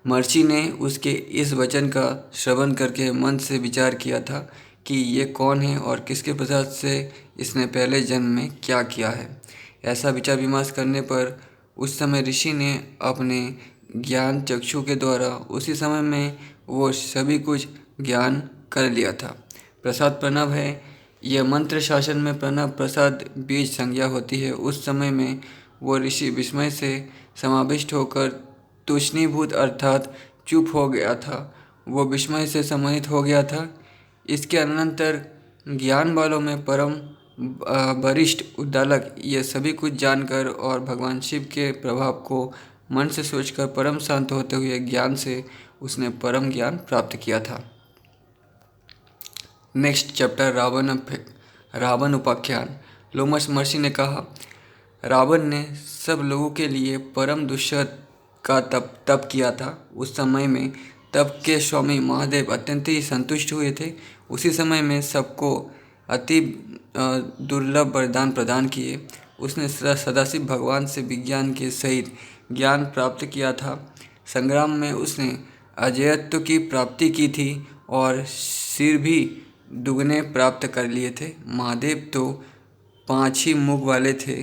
महर्षि ने उसके इस वचन का श्रवण करके मन से विचार किया था कि ये कौन है और किसके प्रसाद से इसने पहले जन्म में क्या किया है। ऐसा विचार विमर्श करने पर उस समय ऋषि ने अपने ज्ञान चक्षु के द्वारा उसी समय में वो सभी कुछ ज्ञान कर लिया था। प्रसाद प्रणव है, यह मंत्र शासन में प्रणव प्रसाद बीज संज्ञा होती है। उस समय में वो ऋषि विस्मय से समाविष्ट होकर तूष्णीभूत अर्थात चुप हो गया था। वो विस्मय से सम्मोहित हो गया था। इसके अनंतर ज्ञान वालों में परम वरिष्ठ उद्दालक ये सभी कुछ जानकर और भगवान शिव के प्रभाव को मन से सोचकर परम शांत होते हुए ज्ञान से उसने परम ज्ञान प्राप्त किया था। नेक्स्ट चैप्टर रावण उपाख्यान। लोमश महर्षि ने कहा, रावण ने सब लोगों के लिए परम दुष्कर का तप किया था। उस समय में तप के स्वामी महादेव अत्यंत ही संतुष्ट हुए थे। उसी समय में सबको अति दुर्लभ वरदान प्रदान किए। उसने सदाशिव भगवान से विज्ञान के सहित ज्ञान प्राप्त किया था। संग्राम में उसने अजयत्व की प्राप्ति की थी और सिर भी दुगने प्राप्त कर लिए थे। महादेव तो 5 ही मुख वाले थे,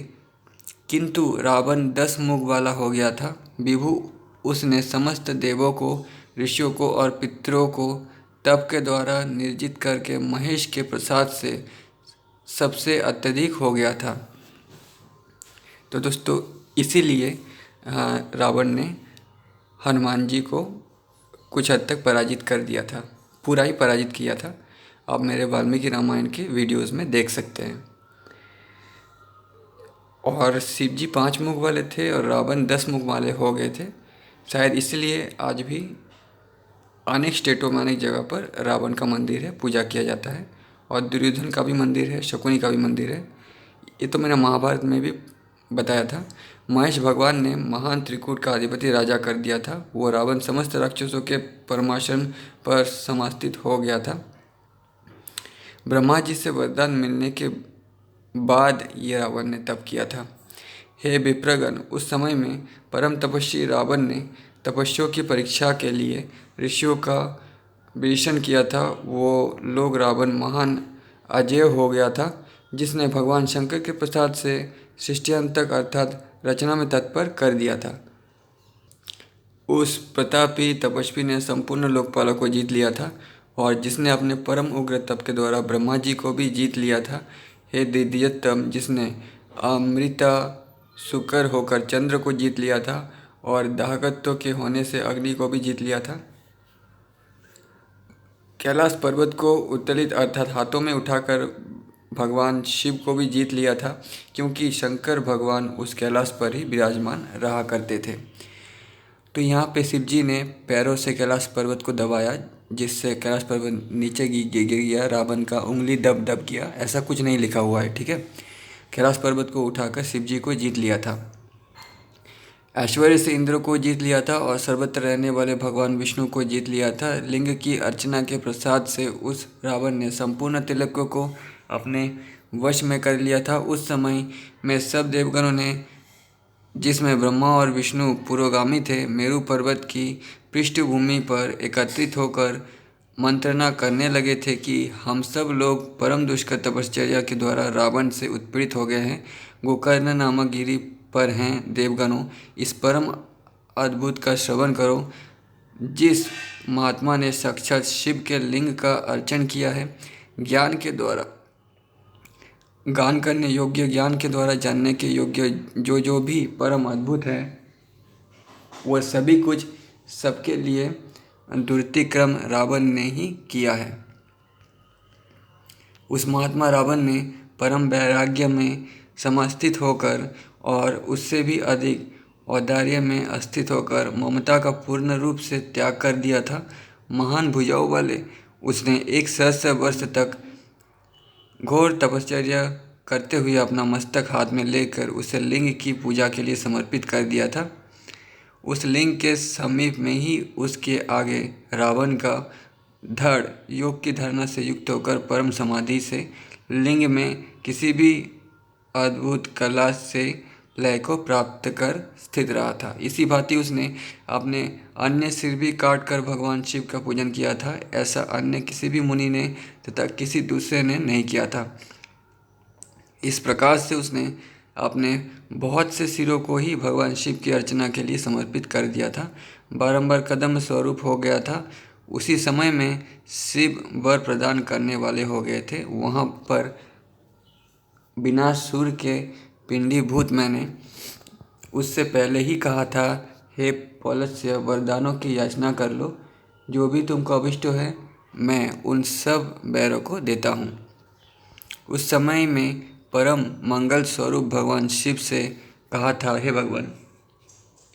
किंतु रावण 10 मुख वाला हो गया था। विभु उसने समस्त देवों को, ऋषियों को और पितरों को तप के द्वारा निर्जित करके महेश के प्रसाद से सबसे अत्यधिक हो गया था। तो दोस्तों, इसीलिए रावण ने हनुमान जी को कुछ हद तक पराजित कर दिया था, पूरा ही पराजित किया था। आप मेरे वाल्मीकि रामायण के वीडियोस में देख सकते हैं। और शिव जी 5 मुख वाले थे और रावण 10 मुख वाले हो गए थे। शायद इसलिए आज भी अनेक स्टेटों में अनेक जगह पर रावण का मंदिर है, पूजा किया जाता है। और दुर्योधन का भी मंदिर है, शकुनी का भी मंदिर है। ये तो मैंने महाभारत में भी बताया था। महेश भगवान ने महान त्रिकूट का अधिपति राजा कर दिया था। वो रावण समस्त राक्षसों के परमासन पर समास्थित हो गया था। ब्रह्मा जी से वरदान मिलने के बाद ये रावण ने तप किया था। हे विप्रगण, उस समय में परम तपस्वी रावण ने तपस्वियों की परीक्षा के लिए ऋषियों का विभीषण किया था। वो लोग रावण महान अजेय हो गया था, जिसने भगवान शंकर के प्रसाद से सृष्टिअंत तक अर्थात रचना में तत्पर कर दिया था। उस प्रतापी तपस्वी ने संपूर्ण लोकपालों को जीत लिया था और जिसने अपने परम उग्र तप के द्वारा ब्रह्मा जी को भी जीत लिया था। हे दिव्यतम, जिसने अमृता शुकर होकर चंद्र को जीत लिया था और दाहकत्व के होने से अग्नि को भी जीत लिया था। कैलाश पर्वत को उत्तोलित अर्थात हाथों में उठाकर भगवान शिव को भी जीत लिया था, क्योंकि शंकर भगवान उस कैलाश पर ही विराजमान रहा करते थे। तो यहाँ पे शिव जी ने पैरों से कैलाश पर्वत को दबाया, जिससे कैलाश पर्वत नीचे गिर गया। रावण का उंगली दब गया, ऐसा कुछ नहीं लिखा हुआ है, ठीक है। कैलाश पर्वत को उठाकर शिव जी को जीत लिया था। ऐश्वर्य से इंद्र को जीत लिया था और सर्वत्र रहने वाले भगवान विष्णु को जीत लिया था। लिंग की अर्चना के प्रसाद से उस रावण ने संपूर्ण तिलकों को अपने वश में कर लिया था। उस समय में सब देवगणों ने, जिसमें ब्रह्मा और विष्णु पुरोगामी थे, मेरु पर्वत की पृष्ठभूमि पर एकत्रित होकर मंत्रणा करने लगे थे कि हम सब लोग परम दुष्कर तपश्चर्या के द्वारा रावण से उत्पीड़ित हो गए हैं। गोकर्ण नामक गिरी पर हैं देवगणों, इस परम अद्भुत का श्रवण करो। जिस महात्मा ने साक्षात शिव के लिंग का अर्चन किया है, ज्ञान के द्वारा गान करने योग्य, ज्ञान के द्वारा जानने के योग्य जो भी परम अद्भुत है, वह सभी कुछ सबके लिए दुर्तिक्रम रावण ने ही किया है। उस महात्मा रावण ने परम वैराग्य में समास्थित होकर और उससे भी अधिक औदार्य में स्थित होकर ममता का पूर्ण रूप से त्याग कर दिया था। महान भुजाओं वाले उसने 1 सहस्त्र वर्ष तक घोर तपश्चर्या करते हुए अपना मस्तक हाथ में लेकर उसे लिंग की पूजा के लिए समर्पित कर दिया था। उस लिंग के समीप में ही उसके आगे रावण का धड़ योग की धारणा से युक्त होकर परम समाधि से लिंग में किसी भी अद्भुत कला से लय को प्राप्त कर स्थित रहा था। इसी भांति उसने अपने अन्य सिर भी काट कर भगवान शिव का पूजन किया था। ऐसा अन्य किसी भी मुनि ने तथा किसी दूसरे ने नहीं किया था। इस प्रकार से उसने अपने बहुत से सिरों को ही भगवान शिव की अर्चना के लिए समर्पित कर दिया था। बारंबार कदम स्वरूप हो गया था। उसी समय में शिव वर प्रदान करने वाले हो गए थे। वहाँ पर विनाशसूर के पिंडीभूत मैंने उससे पहले ही कहा था, हे पौलस्त्य, वरदानों की याचना कर लो, जो भी तुमको अभिष्ट है मैं उन सब वैरों को देता हूँ। उस समय में परम मंगल स्वरूप भगवान शिव से कहा था, हे भगवान,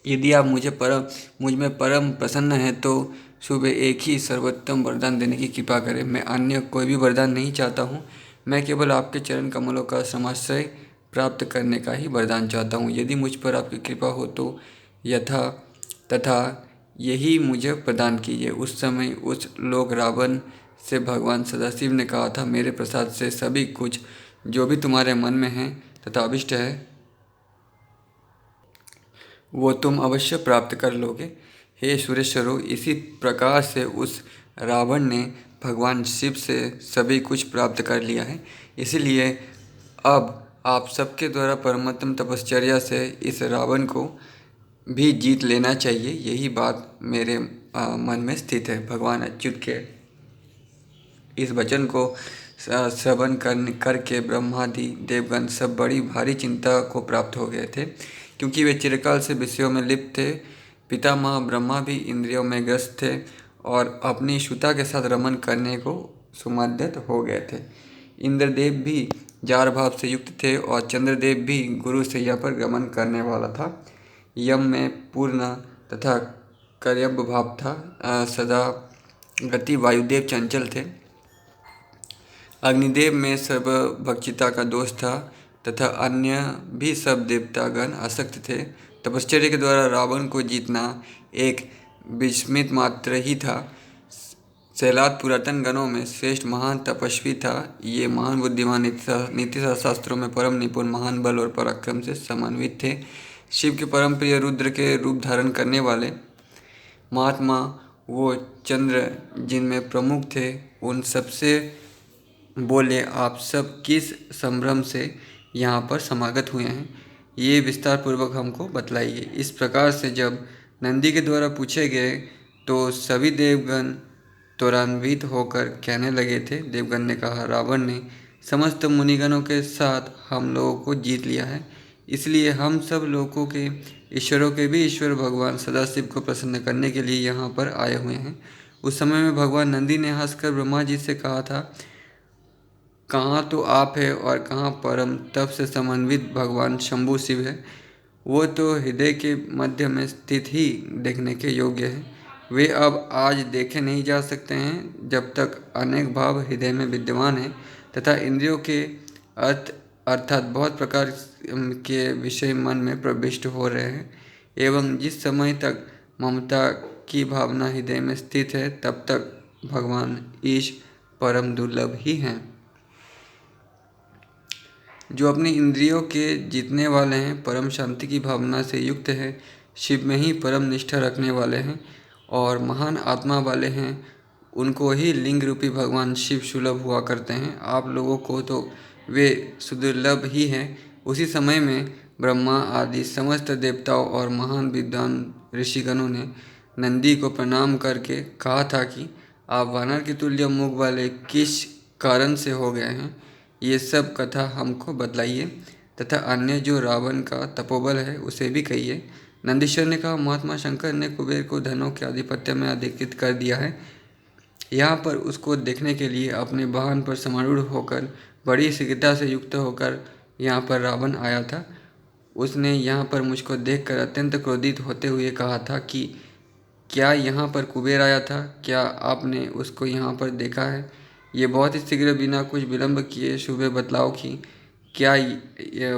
यदि आप मुझ में परम प्रसन्न हैं तो सुबह एक ही सर्वोत्तम वरदान देने की कृपा करें। मैं अन्य कोई भी वरदान नहीं चाहता हूँ। मैं केवल आपके चरण कमलों का समाश्रय प्राप्त करने का ही वरदान चाहता हूँ। यदि मुझ पर आपकी कृपा हो तो यथा तथा यही मुझे प्रदान कीजिए। उस समय उस लोक रावण से भगवान सदाशिव ने कहा था, मेरे प्रसाद से सभी कुछ जो भी तुम्हारे मन में है तथा अभिष्ट है वो तुम अवश्य प्राप्त कर लोगे। हे सुरेश्वरों, इसी प्रकार से उस रावण ने भगवान शिव से सभी कुछ प्राप्त कर लिया है। इसलिए अब आप सबके द्वारा परमोत्तम तपश्चर्या से इस रावण को भी जीत लेना चाहिए। यही बात मेरे मन में स्थित है। भगवान अच्युत के इस वचन को श्रवण करके ब्रह्मादि देवगण सब बड़ी भारी चिंता को प्राप्त हो गए थे, क्योंकि वे चिरकाल से विषयों में लिप्त थे। पितामह ब्रह्मा भी इंद्रियों में ग्रस्त थे और अपनी सुता के साथ रमन करने को सुमद्दत हो गए थे। इंद्रदेव भी जार भाव से युक्त थे और चंद्रदेव भी गुरु सैया पर गमन करने वाला था। यम में पूर्ण तथा कर्यब भाव था। सदा गति वायुदेव चंचल थे। अग्निदेव में सर्वभक्षिता का दोष था तथा अन्य भी सब देवतागण आसक्त थे। तपश्चर्या के द्वारा रावण को जीतना एक विस्मित मात्र ही था। शैलाद पुरातन गणों में श्रेष्ठ महान तपस्वी था। ये महान बुद्धिमान नीति शास्त्रों में परम निपुण, महान बल और पराक्रम से समन्वित थे। शिव के परम प्रिय रुद्र के रूप धारण करने वाले महात्मा वो चंद्र जिनमें प्रमुख थे, उन सबसे बोले, आप सब किस संभ्रम से यहाँ पर समागत हुए हैं, ये विस्तार पूर्वक हमको बतलाइए। इस प्रकार से जब नंदी के द्वारा पूछे गए तो सभी देवगण त्वरान्वित होकर कहने लगे थे। देवगण ने कहा, रावण ने समस्त मुनिगणों के साथ हम लोगों को जीत लिया है, इसलिए हम सब लोगों के ईश्वरों के भी ईश्वर भगवान सदाशिव को प्रसन्न करने के लिए यहाँ पर आए हुए हैं। उस समय में भगवान नंदी ने हंसकर ब्रह्मा जी से कहा था, कहाँ तो आप है और कहाँ परम तप से समन्वित भगवान शंभु शिव है। वो तो हृदय के मध्य में स्थित ही देखने के योग्य है। वे अब आज देखे नहीं जा सकते हैं जब तक अनेक भाव हृदय में विद्यमान है तथा इंद्रियों के अर्थात बहुत प्रकार के विषय मन में प्रविष्ट हो रहे हैं। एवं जिस समय तक ममता की भावना हृदय में स्थित है तब तक भगवान ईश परम दुर्लभ ही हैं। जो अपनी इंद्रियों के जीतने वाले हैं, परम शांति की भावना से युक्त है, शिव में ही परम निष्ठा रखने वाले हैं और महान आत्मा वाले हैं, उनको ही लिंग रूपी भगवान शिव सुलभ हुआ करते हैं। आप लोगों को तो वे सुदुर्लभ ही हैं। उसी समय में ब्रह्मा आदि समस्त देवताओं और महान विद्वान ऋषिगणों ने नंदी को प्रणाम करके कहा था कि आप वानर के तुल्य मुख वाले किस कारण से हो गए हैं, ये सब कथा हमको बतलाइए तथा अन्य जो रावण का तपोबल है उसे भी कहिए। नंदीश्वर ने कहा, महात्मा शंकर ने कुबेर को धनों के आधिपत्य में अधिकृत कर दिया है। यहाँ पर उसको देखने के लिए अपने वाहन पर समारूढ़ होकर बड़ी शीघ्रता से युक्त होकर यहाँ पर रावण आया था। उसने यहाँ पर मुझको देखकर अत्यंत क्रोधित होते हुए कहा था कि क्या यहाँ पर कुबेर आया था? क्या आपने उसको यहाँ पर देखा है? ये बहुत ही शीघ्र बिना कुछ विलंब किए सुबह बतलाओ कि क्या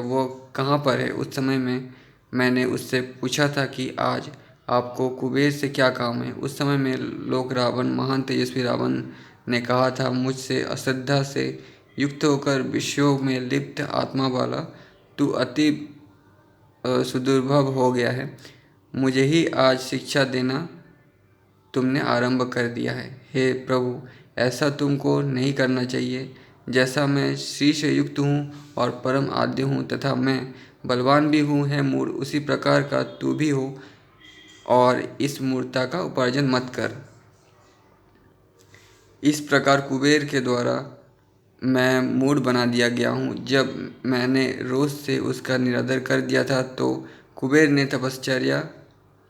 वो कहाँ पर है। उस समय में मैंने उससे पूछा था कि आज आपको कुबेर से क्या काम है। उस समय में लोक रावण महान तेजस्वी रावण ने कहा था, मुझसे अश्रद्धा से युक्त होकर विषयों में लिप्त आत्मा वाला तू अति सुदुर्भव हो गया है। मुझे ही आज शिक्षा देना तुमने आरंभ कर दिया है। हे प्रभु, ऐसा तुमको नहीं करना चाहिए। जैसा मैं श्री से युक्त हूँ और परम आद्य हूँ तथा मैं बलवान भी हूँ, है मूढ़, उसी प्रकार का तू भी हो और इस मूर्ता का उपार्जन मत कर। इस प्रकार कुबेर के द्वारा मैं मूढ़ बना दिया गया हूँ। जब मैंने रोष से उसका निरादर कर दिया था तो कुबेर ने तपश्चर्या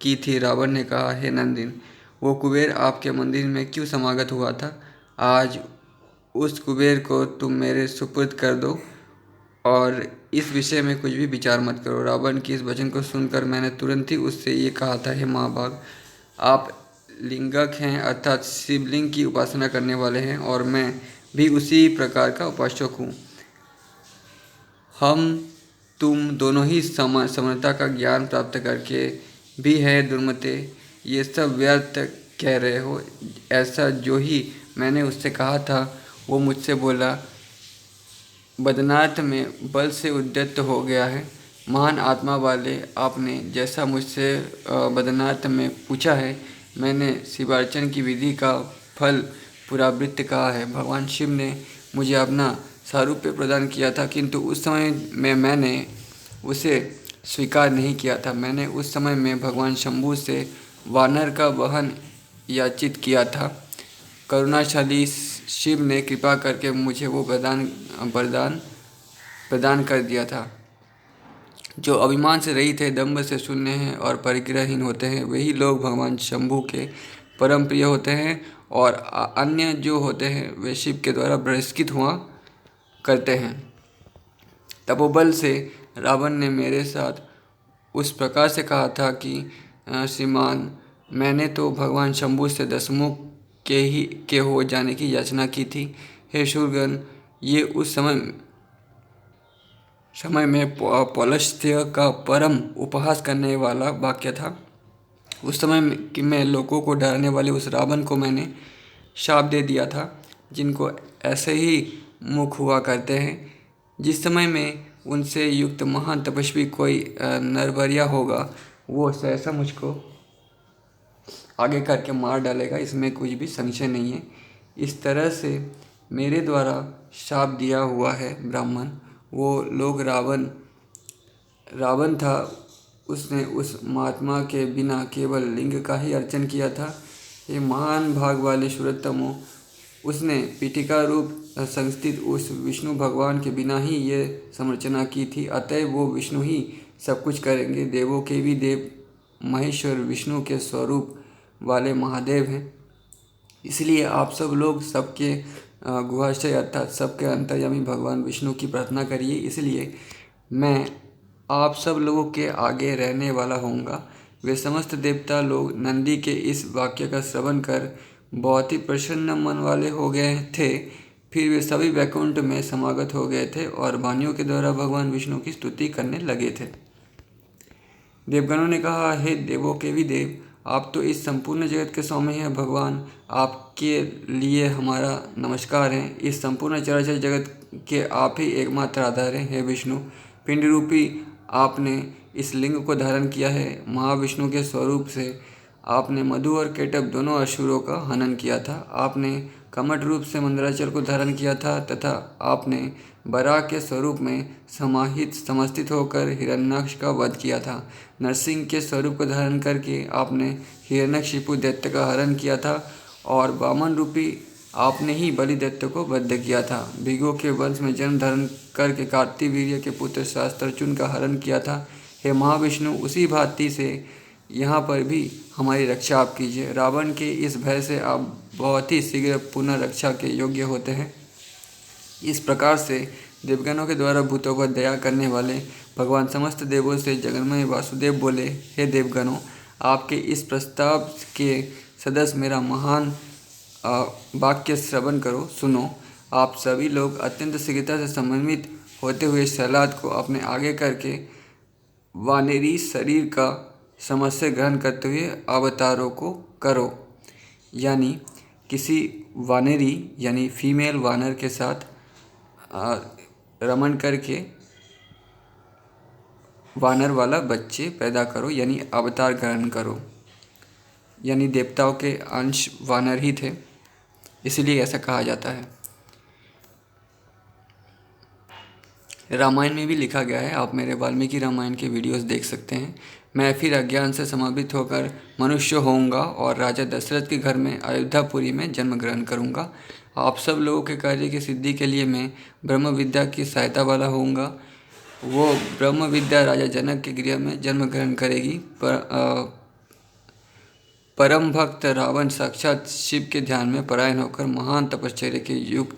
की थी। रावण ने कहा, हे नंदिन, वो कुबेर आपके मंदिर में क्यों समागत हुआ था? आज उस कुबेर को तुम मेरे सुपुर्द कर दो और इस विषय में कुछ भी विचार मत करो। रावण की इस वचन को सुनकर मैंने तुरंत ही उससे ये कहा था, हे महाभाग, आप लिंगक हैं अर्थात शिवलिंग की उपासना करने वाले हैं और मैं भी उसी प्रकार का उपासक हूँ। हम तुम दोनों ही समता का ज्ञान प्राप्त करके भी है दुर्मते ये सब व्यर्थ कह रहे हो। ऐसा जो ही मैंने उससे कहा था वो मुझसे बोला, बदनाथ में बल से उद्यत हो गया है। महान आत्मा वाले, आपने जैसा मुझसे बदनाथ में पूछा है, मैंने शिवार्चन की विधि का फल पुरावृत्त कहा है। भगवान शिव ने मुझे अपना सारूप्य प्रदान किया था, किंतु उस समय में मैंने उसे स्वीकार नहीं किया था। मैंने उस समय में भगवान शंभु से वानर का वहन याचित किया था। करुणाशाली शिव ने कृपा करके मुझे वो वरदान प्रदान कर दिया था। जो अभिमान से रहित है, दंभ से शून्य हैं और परिग्रहहीन होते हैं, वही लोग भगवान शंभु के परम प्रिय होते हैं और अन्य जो होते हैं वे शिव के द्वारा बहिष्कृत हुआ करते हैं। तपोबल से रावण ने मेरे साथ उस प्रकार से कहा था कि श्रीमान, मैंने तो भगवान शंभु से दशमुख के हो जाने की याचना की थी। हे शूरगण, ये उस समय में पौलस्त्य का परम उपहास करने वाला वाक्य था। उस समय में लोगों को डराने वाले उस रावण को मैंने शाप दे दिया था, जिनको ऐसे ही मुख हुआ करते हैं। जिस समय में उनसे युक्त महान तपस्वी कोई नरबरिया होगा, वो सहसा मुझको आगे करके मार डालेगा, इसमें कुछ भी संशय नहीं है। इस तरह से मेरे द्वारा शाप दिया हुआ है ब्राह्मण। वो लोग रावण था, उसने उस महात्मा के बिना केवल लिंग का ही अर्चन किया था। ये महान भाग वाले शूरतमो, उसने पीठिका रूप संस्थित उस विष्णु भगवान के बिना ही ये संरचना की थी। अतएव वो विष्णु ही सब कुछ करेंगे। देवों के भी देव महेश्वर विष्णु के स्वरूप वाले महादेव हैं। इसलिए आप सब लोग सबके गुहाशय अर्थात सबके अंतर्यामी भगवान विष्णु की प्रार्थना करिए। इसलिए मैं आप सब लोगों के आगे रहने वाला होऊंगा। वे समस्त देवता लोग नंदी के इस वाक्य का श्रवण कर बहुत ही प्रसन्न मन वाले हो गए थे। फिर वे सभी वैकुंठ में समागत हो गए थे और वाणियों के द्वारा भगवान विष्णु की स्तुति करने लगे थे। देवगणों ने कहा, हे देवों के भी देव, आप तो इस संपूर्ण जगत के स्वामी हैं। भगवान, आपके लिए हमारा नमस्कार है। इस संपूर्ण चराचर जगत के आप ही एकमात्र आधार हैं। हे विष्णु, पिंड रूपी आपने इस लिंग को धारण किया है। महाविष्णु के स्वरूप से आपने मधु और केटभ दोनों असुरों का हनन किया था। आपने कमठ रूप से मंदराचल को धारण किया था तथा आपने बराह के स्वरूप में समस्थित होकर हिरण्याक्ष का वध किया था। नरसिंह के स्वरूप को धारण करके आपने हिरण्यकशिपु दैत्य का हरण किया था और वामन रूपी आपने ही बलि दैत्य को वध किया था। भृगु के वंश में जन्म धारण करके कार्तिवीर्य के पुत्र शास्त्रचून का हरण किया था। हे महाविष्णु, उसी भांति से यहाँ पर भी हमारी रक्षा आप कीजिए। रावण के इस भय से आप बहुत ही शीघ्र पुनः रक्षा के योग्य होते हैं। इस प्रकार से देवगणों के द्वारा भूतों पर दया करने वाले भगवान समस्त देवों से जगन्मय वासुदेव बोले, हे देवगणों, आपके इस प्रस्ताव के सदस्य मेरा महान वाक्य श्रवण करो, सुनो। आप सभी लोग अत्यंत शीघ्रता से समन्वित होते हुए शैलाद को अपने आगे करके वानेरी शरीर का समस्या ग्रहण करते हुए अवतारों को करो। यानी किसी वानरी यानी फीमेल वानर के साथ रमण करके वानर वाला बच्चे पैदा करो, यानी अवतार ग्रहण करो। यानी देवताओं के अंश वानर ही थे, इसलिए ऐसा कहा जाता है। रामायण में भी लिखा गया है, आप मेरे वाल्मीकि रामायण के वीडियोस देख सकते हैं। मैं फिर अज्ञान से समावित होकर मनुष्य होऊंगा और राजा दशरथ के घर में अयोध्यापुरी में जन्म ग्रहण करूंगा। आप सब लोगों के कार्य की सिद्धि के लिए मैं ब्रह्म विद्या की सहायता वाला होऊंगा। वो ब्रह्म विद्या राजा जनक के गृह में जन्म ग्रहण करेगी। परम भक्त रावण साक्षात शिव के ध्यान में परायण होकर महान तपश्चर्या के युग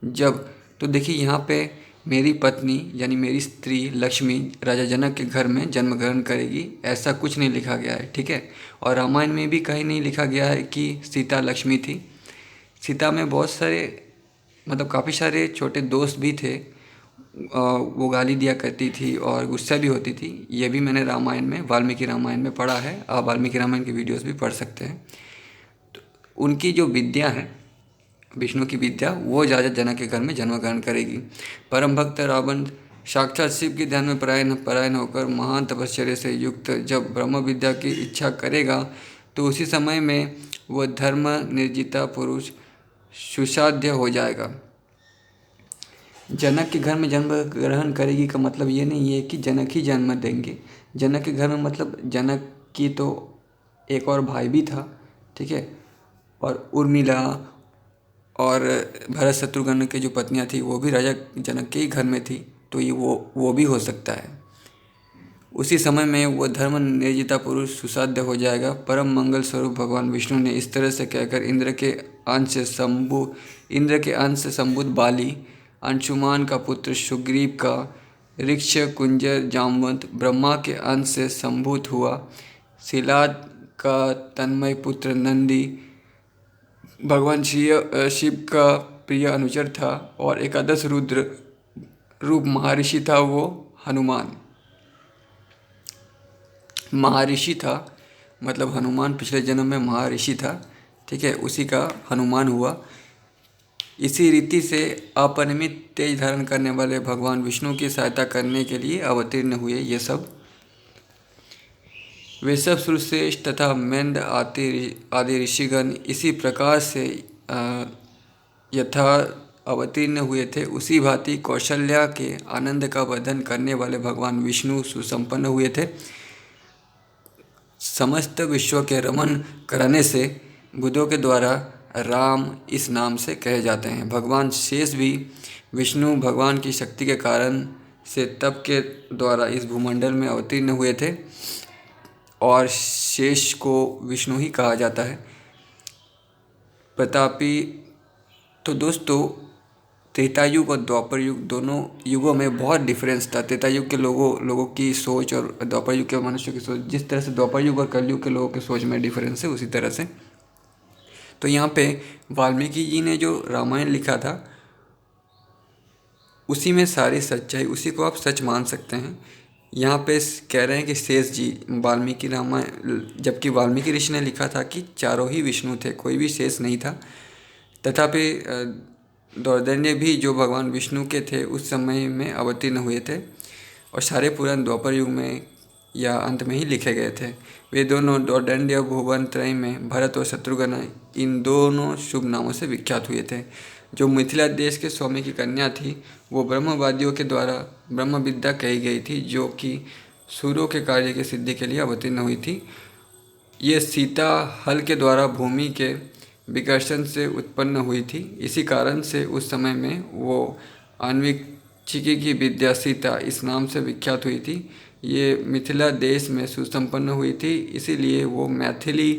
जब, तो देखिए यहाँ पे मेरी पत्नी यानी मेरी स्त्री लक्ष्मी राजा जनक के घर में जन्म ग्रहण करेगी, ऐसा कुछ नहीं लिखा गया है, ठीक है। और रामायण में भी कहीं नहीं लिखा गया है कि सीता लक्ष्मी थी। सीता में बहुत सारे काफ़ी सारे छोटे दोस्त भी थे। वो गाली दिया करती थी और गुस्सा भी होती थी। ये भी मैंने रामायण में वाल्मीकि रामायण में पढ़ा है। आप वाल्मीकि रामायण की वीडियोस भी पढ़ सकते हैं। तो उनकी जो विद्या है, विष्णु की विद्या, वो राजा जनक के घर में जन्म ग्रहण करेगी। परम भक्त रावण साक्षात शिव के ध्यान में परायण होकर महान तपश्चर्या से युक्त जब ब्रह्म विद्या की इच्छा करेगा, तो उसी समय में वह धर्म निर्जिता पुरुष सुसाध्य हो जाएगा। जनक के घर में जन्म ग्रहण करेगी का मतलब ये नहीं है कि जनक ही जन्म देंगे। जनक के घर में मतलब जनक की तो एक और भाई भी था, ठीक है। और उर्मिला और भरत शत्रुघ्न की जो पत्नियां थी वो भी राजा जनक के ही घर में थी, तो ये वो भी हो सकता है। उसी समय में वो धर्म निर्जिता पुरुष सुसाध्य हो जाएगा। परम मंगल स्वरूप भगवान विष्णु ने इस तरह से कहकर इंद्र के अंश से संबुद्ध बाली, अंशुमान का पुत्र सुग्रीव का, ऋक्ष कुंजर जामवंत ब्रह्मा के अंश से संभूत हुआ, शिलाद का तन्मय पुत्र नंदी भगवान शिव का प्रिय अनुचर था, और एकादश रुद्र रूप महर्षि था वो हनुमान। महर्षि था मतलब हनुमान पिछले जन्म में महर्षि था, ठीक है, उसी का हनुमान हुआ। इसी रीति से अपरिमित तेज धारण करने वाले भगवान विष्णु की सहायता करने के लिए अवतीर्ण हुए। ये सब वे सब सुरश्रेष्ठ तथा मेंद आदि ऋषिगण इसी प्रकार से यथा अवतीर्ण हुए थे, उसी भांति कौशल्या के आनंद का वर्धन करने वाले भगवान विष्णु सुसंपन्न हुए थे। समस्त विश्व के रमण करने से बुद्धों के द्वारा राम इस नाम से कहे जाते हैं। भगवान शेष भी विष्णु भगवान की शक्ति के कारण से तप के द्वारा इस भूमंडल में अवतीर्ण हुए थे, और शेष को विष्णु ही कहा जाता है। प्रतापी। तो दोस्तों, त्रेता युग और द्वापर युग दोनों युगों में बहुत डिफरेंस था। त्रेता युग के लोगों की सोच और द्वापर युग के मनुष्यों की सोच, जिस तरह से द्वापर युग और कलयुग के लोगों की सोच में डिफरेंस है, उसी तरह से तो यहाँ पे वाल्मीकि जी ने जो रामायण लिखा था उसी में सारी सच्चाई, उसी को आप सच मान सकते हैं। यहाँ पे कह रहे हैं कि शेष जी वाल्मीकि रामायण, जबकि वाल्मीकि ऋषि ने लिखा था कि चारों ही विष्णु थे, कोई भी शेष नहीं था। तथापि दौर्दन्य भी जो भगवान विष्णु के थे उस समय में अवतीर्ण हुए थे, और सारे पुराण द्वापर युग में या अंत में ही लिखे गए थे। वे दोनों दौर्दंड भुवन त्रय में भरत और शत्रुघ्न इन दोनों शुभ नामों से विख्यात हुए थे। जो मिथिला देश के स्वामी की कन्या थी वो ब्रह्मवादियों के द्वारा ब्रह्म विद्या कही गई थी, जो कि सूर्यों के कार्य की सिद्धि के लिए अवतीर्ण हुई थी। ये सीता हल के द्वारा भूमि के विकर्षण से उत्पन्न हुई थी। इसी कारण से उस समय में वो आन्विक्षिकी की विद्या सीता इस नाम से विख्यात हुई थी। ये मिथिला देश में सुसंपन्न हुई थी, इसीलिए वो मैथिली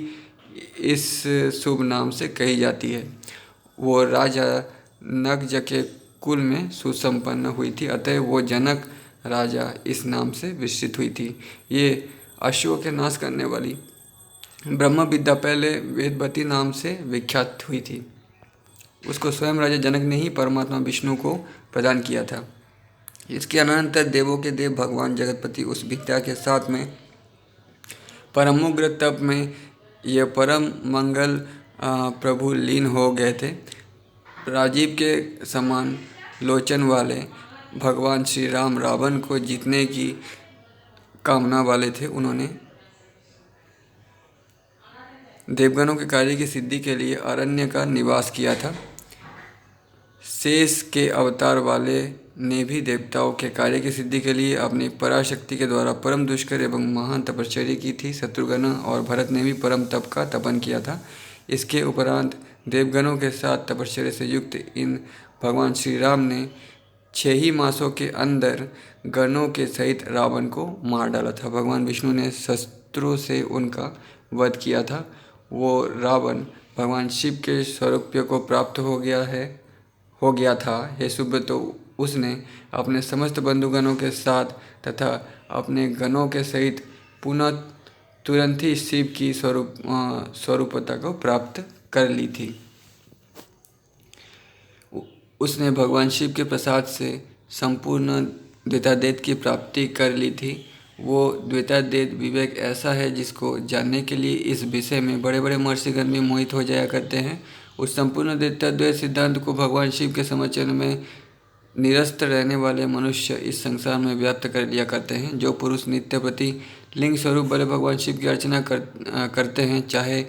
इस शुभ नाम से कही जाती है। वो राजा नगज के कुल में सुसंपन्न हुई थी, अतः वो जनक राजा इस नाम से विस्तृत हुई थी। ये अश्वों के नाश करने वाली ब्रह्म विद्या पहले वेदवती नाम से विख्यात हुई थी। उसको स्वयं राजा जनक ने ही परमात्मा विष्णु को प्रदान किया था। इसके अनंतर देवों के देव भगवान जगतपति उस विद्या के साथ में परमोग्र तप में यह परम मंगल प्रभु लीन हो गए थे। राजीव के समान लोचन वाले भगवान श्री राम रावण को जीतने की कामना वाले थे। उन्होंने देवगणों के कार्य की सिद्धि के लिए अरण्य का निवास किया था। शेष के अवतार वाले ने भी देवताओं के कार्य की सिद्धि के लिए अपनी पराशक्ति के द्वारा परम दुष्कर एवं महान तपश्चर्या की थी। शत्रुघ्न और भरत ने भी परम तप का तपन किया था। इसके उपरांत देवगणों के साथ तपश्चर्या से युक्त इन भगवान श्री राम ने 6 ही मासों के अंदर गणों के सहित रावण को मार डाला था। भगवान विष्णु ने शस्त्रों से उनका वध किया था। वो रावण भगवान शिव के स्वरूप को प्राप्त हो गया था। हे सुब्रतो, उसने अपने समस्त बंधुगणों के साथ तथा अपने गणों के सहित पुनः तुरंत ही शिव की स्वरूपता को प्राप्त कर ली थी। उसने भगवान शिव के प्रसाद से संपूर्ण द्वैताद्वैत की प्राप्ति कर ली थी। वो द्वैताद्वैत विवेक ऐसा है जिसको जानने के लिए इस विषय में बड़े बड़े महर्षिगण भी मोहित हो जाया करते हैं। उस संपूर्ण द्वैताद्वैत सिद्धांत को भगवान शिव के समचरण में निरस्त रहने वाले मनुष्य इस संसार में व्याप्त कर लिया करते हैं। जो पुरुष नित्य प्रति लिंग स्वरूप वाले भगवान शिव की अर्चना करते हैं, चाहे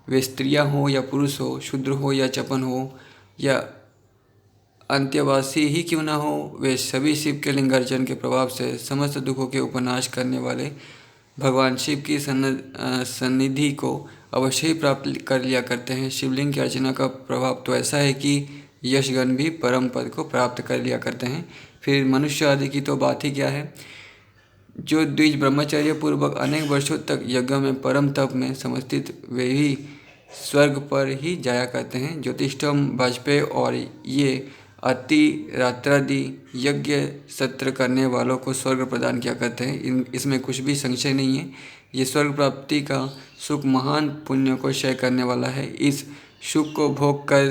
वे स्त्रियां हो या पुरुष हो, शूद्र हो या चपन हो या अंत्यवासी ही क्यों ना हो, वे सभी शिव के लिंगार्चन के प्रभाव से समस्त दुखों के उपनाश करने वाले भगवान शिव की सन्निधि को अवश्य ही प्राप्त कर लिया करते हैं। शिवलिंग की अर्चना का प्रभाव तो ऐसा है कि यशगण भी परम पद को प्राप्त कर लिया करते हैं। फिर मनुष्य आदि की तो बात ही क्या है। जो द्विज ब्रह्मचर्य पूर्वक अनेक वर्षों तक यज्ञ में परम तप में समस्थित वे ही स्वर्ग पर ही जाया करते हैं। ज्योतिष्ठम वाजपेयी और ये अति रात्रादि यज्ञ सत्र करने वालों को स्वर्ग प्रदान किया करते हैं। इसमें कुछ भी संशय नहीं है। ये स्वर्ग प्राप्ति का सुख महान पुण्य को क्षय करने वाला है। इस सुख को भोग कर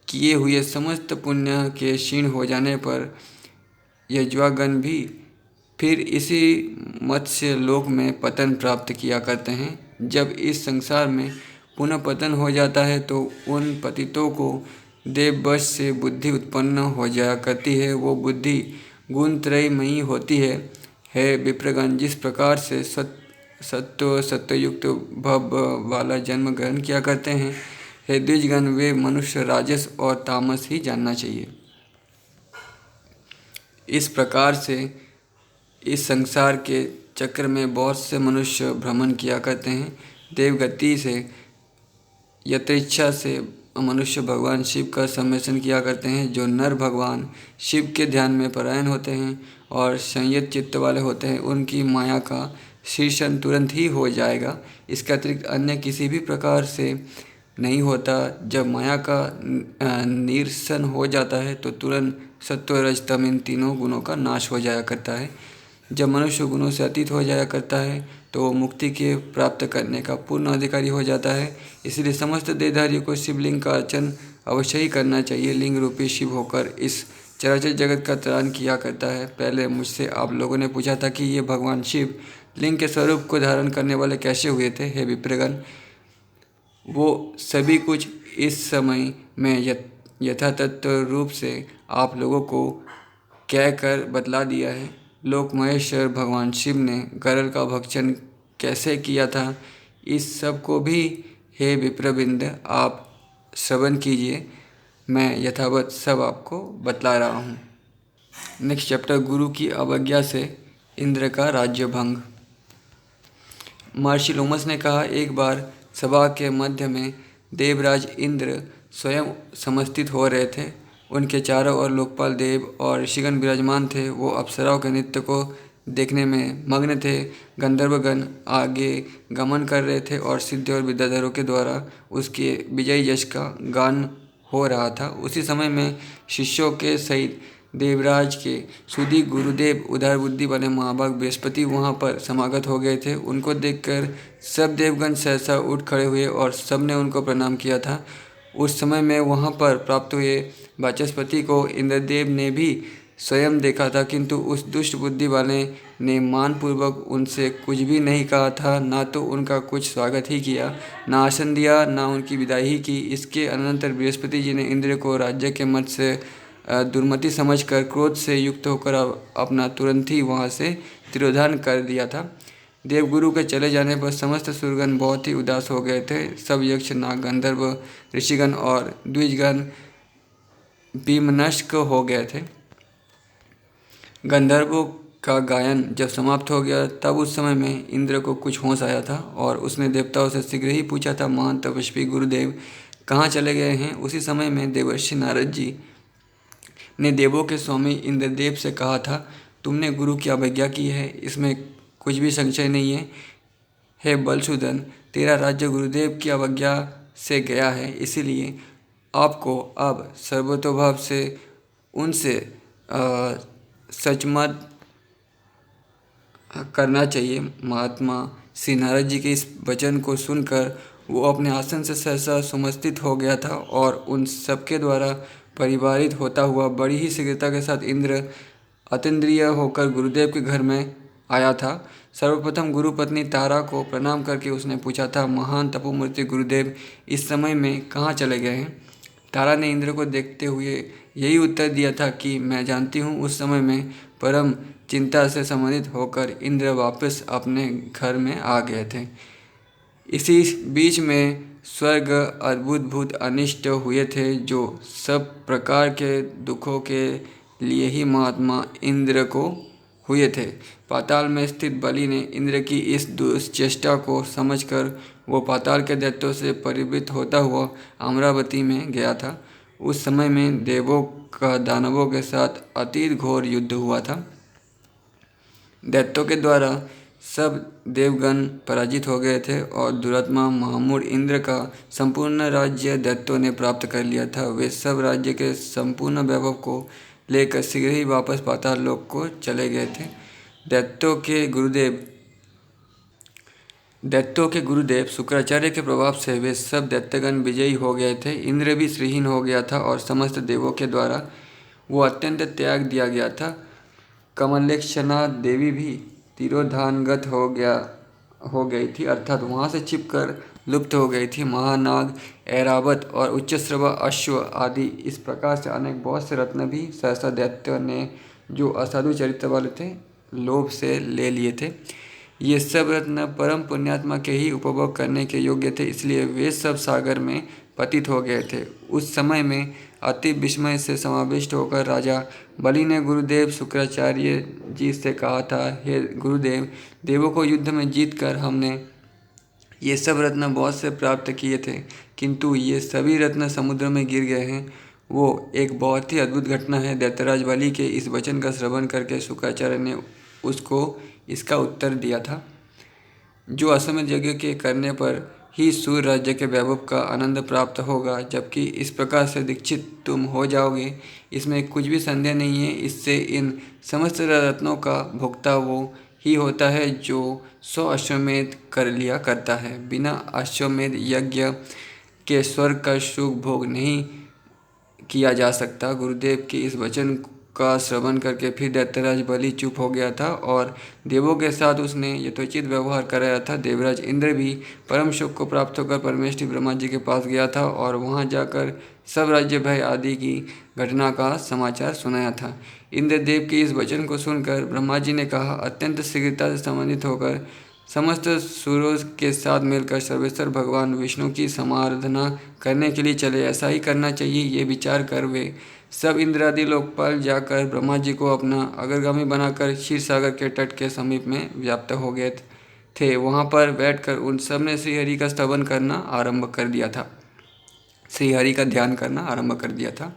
किए हुए समस्त पुण्य के क्षीण हो जाने पर यज्वागण भी फिर इसी मत्स्य लोक में पतन प्राप्त किया करते हैं। जब इस संसार में पुनः पतन हो जाता है तो उन पतितों को देववश से बुद्धि उत्पन्न हो जाया करती है। वो बुद्धि गुणत्रयमयी होती है। हे विप्रगण, जिस प्रकार से सत्वयुक्त भव वाला जन्म ग्रहण किया करते हैं, हे द्विजगण, वे मनुष्य राजस और तामस ही जानना चाहिए। इस प्रकार से इस संसार के चक्र में बहुत से मनुष्य भ्रमण किया करते हैं। देवगति से यथेच्छा से मनुष्य भगवान शिव का सम्मेलन किया करते हैं। जो नर भगवान शिव के ध्यान में परायण होते हैं और संयत चित्त वाले होते हैं, उनकी माया का शीर्षण तुरंत ही हो जाएगा। इसके अतिरिक्त अन्य किसी भी प्रकार से नहीं होता। जब माया का निरसन हो जाता है तो तुरंत सत्व रज तम इन तीनों गुणों का नाश हो जाया करता है। जब मनुष्य गुणों से अतीत हो जाया करता है तो वो मुक्ति के प्राप्त करने का पूर्ण अधिकारी हो जाता है। इसलिए समस्त देहधारियों को शिवलिंग का अर्चन अवश्य ही करना चाहिए। लिंग रूपी शिव होकर इस चराचर जगत का त्राण किया करता है। पहले मुझसे आप लोगों ने पूछा था कि ये भगवान शिव लिंग के स्वरूप को धारण करने वाले कैसे हुए थे। हे विप्रगण, वो सभी कुछ इस समय में यथातथ रूप से आप लोगों को कहकर बतला दिया है। लोक महेश्वर भगवान शिव ने गरुड़ का भक्षण कैसे किया था, इस सब को भी हे विप्रबिंद आप श्रवण कीजिए। मैं यथावत सब आपको बतला रहा हूँ। नेक्स्ट चैप्टर, गुरु की अवज्ञा से इंद्र का राज्य भंग। महर्षि लोमस ने कहा, एक बार सभा के मध्य में देवराज इंद्र स्वयं समस्थित हो रहे थे। उनके चारों ओर लोकपाल देव और ऋषिगण विराजमान थे। वो अप्सराओं के नृत्य को देखने में मग्न थे। गंधर्वगण आगे गमन कर रहे थे और सिद्ध और विद्याधरों के द्वारा उसके विजय यश का गान हो रहा था। उसी समय में शिष्यों के सहित देवराज के सुधी गुरुदेव उदार बुद्धि वाले महाभाग बृहस्पति वहाँ पर समागत हो गए थे। उनको देखकर सब देवगण सहसा उठ खड़े हुए और सबने उनको प्रणाम किया था। उस समय में वहाँ पर प्राप्त हुए वाचस्पति को इंद्रदेव ने भी स्वयं देखा था, किंतु उस दुष्ट बुद्धि वाले ने मानपूर्वक उनसे कुछ भी नहीं कहा था, ना तो उनका कुछ स्वागत ही किया, ना आसन दिया, ना उनकी विदाई ही की। इसके अनंतर बृहस्पति जी ने इंद्र को राज्य के मत से दुर्मति समझकर क्रोध से युक्त होकर अपना तुरंत ही वहाँ से तिरोधान कर दिया था। देवगुरु के चले जाने पर समस्त सुरगण बहुत ही उदास हो गए थे। सब यक्ष, नाग, गंधर्व, ऋषिगण और द्विजगण विमनस्क हो गए थे। गंधर्वों का गायन जब समाप्त हो गया तब उस समय में इंद्र को कुछ होश आया था और उसने देवताओं से शीघ्र ही पूछा था, महान तपस्वी गुरुदेव कहाँ चले गए हैं। उसी समय में देवर्षि नारद जी ने देवों के स्वामी इंद्रदेव से कहा था, तुमने गुरु की अवज्ञा की है, इसमें कुछ भी संशय नहीं है। हे बलसूदन, तेरा राज्य गुरुदेव की अवज्ञा से गया है, इसीलिए आपको अब सर्वतोभाव से उनसे सचमत करना चाहिए। महात्मा श्री नारद जी के इस वचन को सुनकर वो अपने आसन से सहसा सुमस्थित हो गया था और उन सबके द्वारा परिवारित होता हुआ बड़ी ही शीघ्रता के साथ इंद्र अतीन्द्रिय होकर गुरुदेव के घर में आया था। सर्वप्रथम गुरु पत्नी तारा को प्रणाम करके उसने पूछा था, महान तपोमूर्ति गुरुदेव इस समय में कहाँ चले गए हैं। तारा ने इंद्र को देखते हुए यही उत्तर दिया था कि मैं जानती हूँ। उस समय में परम चिंता से संबंधित होकर इंद्र वापस अपने घर में आ गए थे। इसी बीच में स्वर्ग अद्भुत अनिष्ट हुए थे, जो सब प्रकार के दुखों के लिए ही महात्मा इंद्र को हुए थे। पाताल में स्थित बलि ने इंद्र की इस दुश्चेष्टा को समझकर वो पाताल के दैत्यों से परिवृत होता हुआ अमरावती में गया था। उस समय में देवों का दानवों के साथ अति घोर युद्ध हुआ था। दैत्यों के द्वारा सब देवगण पराजित हो गए थे और दुरात्मा महामूढ़ इंद्र का संपूर्ण राज्य दैत्यों ने प्राप्त कर लिया था। वे सब राज्य के संपूर्ण वैभव को लेकर शीघ्र ही वापस पाताल लोक को चले गए थे। दैत्यों के गुरुदेव शुक्राचार्य के प्रभाव से वे सब दैत्यगण विजयी हो गए थे। इंद्र भी श्रीहीन हो गया था और समस्त देवों के द्वारा वो अत्यंत त्याग दिया गया था। कमलेक्षणा देवी भी तिरोधानगत हो गई थी, अर्थात वहाँ से छिपकर लुप्त हो गई थी। महानाग, ऐरावत और उच्चश्रवा अश्व आदि इस प्रकार से अनेक बहुत से रत्न भी सहसा दैत्यों ने, जो असाधु चरित्र वाले थे, लोभ से ले लिए थे। ये सब रत्न परम पुण्यात्मा के ही उपभोग करने के योग्य थे, इसलिए वे सब सागर में पतित हो गए थे। उस समय में अति विस्मय से समाविष्ट होकर राजा बलि ने गुरुदेव शुक्राचार्य जी से कहा था, हे गुरुदेव, देवों को युद्ध में जीतकर हमने ये सब रत्न बहुत से प्राप्त किए थे, किंतु ये सभी रत्न समुद्र में गिर गए हैं। वो एक बहुत ही अद्भुत घटना है। दैत्यराज बलि के इस वचन का श्रवण करके शुक्राचार्य ने उसको इसका उत्तर दिया था, जो असमय यज्ञ के करने पर ही सूर्य राज्य के वैभव का आनंद प्राप्त होगा, जबकि इस प्रकार से दीक्षित तुम हो जाओगे, इसमें कुछ भी संदेह नहीं है। इससे इन समस्त रत्नों का भोक्ता वो ही होता है जो 100 अश्वमेध कर लिया करता है। बिना अश्वमेध यज्ञ के स्वर्ग का सुख भोग नहीं किया जा सकता। गुरुदेव के इस वचन का श्रवण करके फिर दैत्यराज बलि चुप हो गया था और देवों के साथ उसने यथोचित व्यवहार कराया था। देवराज इंद्र भी परम सुख को प्राप्त होकर परमेष्ठी ब्रह्मा जी के पास गया था और वहां जाकर सब राज्य भय आदि की घटना का समाचार सुनाया था। इंद्रदेव के इस वचन को सुनकर ब्रह्मा जी ने कहा, अत्यंत शीघ्रता से संबंधित होकर समस्त सूरों के साथ मिलकर सर्वेश्वर भगवान विष्णु की समाराधना करने के लिए चले। ऐसा ही करना चाहिए। ये विचार कर वे सब इंद्रादि लोकपाल जाकर ब्रह्मा जी को अपना अग्रगामी बनाकर क्षीर सागर के तट के समीप में व्याप्त हो गए थे। वहाँ पर बैठकर उन सब ने श्रीहरि का स्तवन करना आरंभ कर दिया था, श्रीहरि का ध्यान करना आरंभ कर दिया था।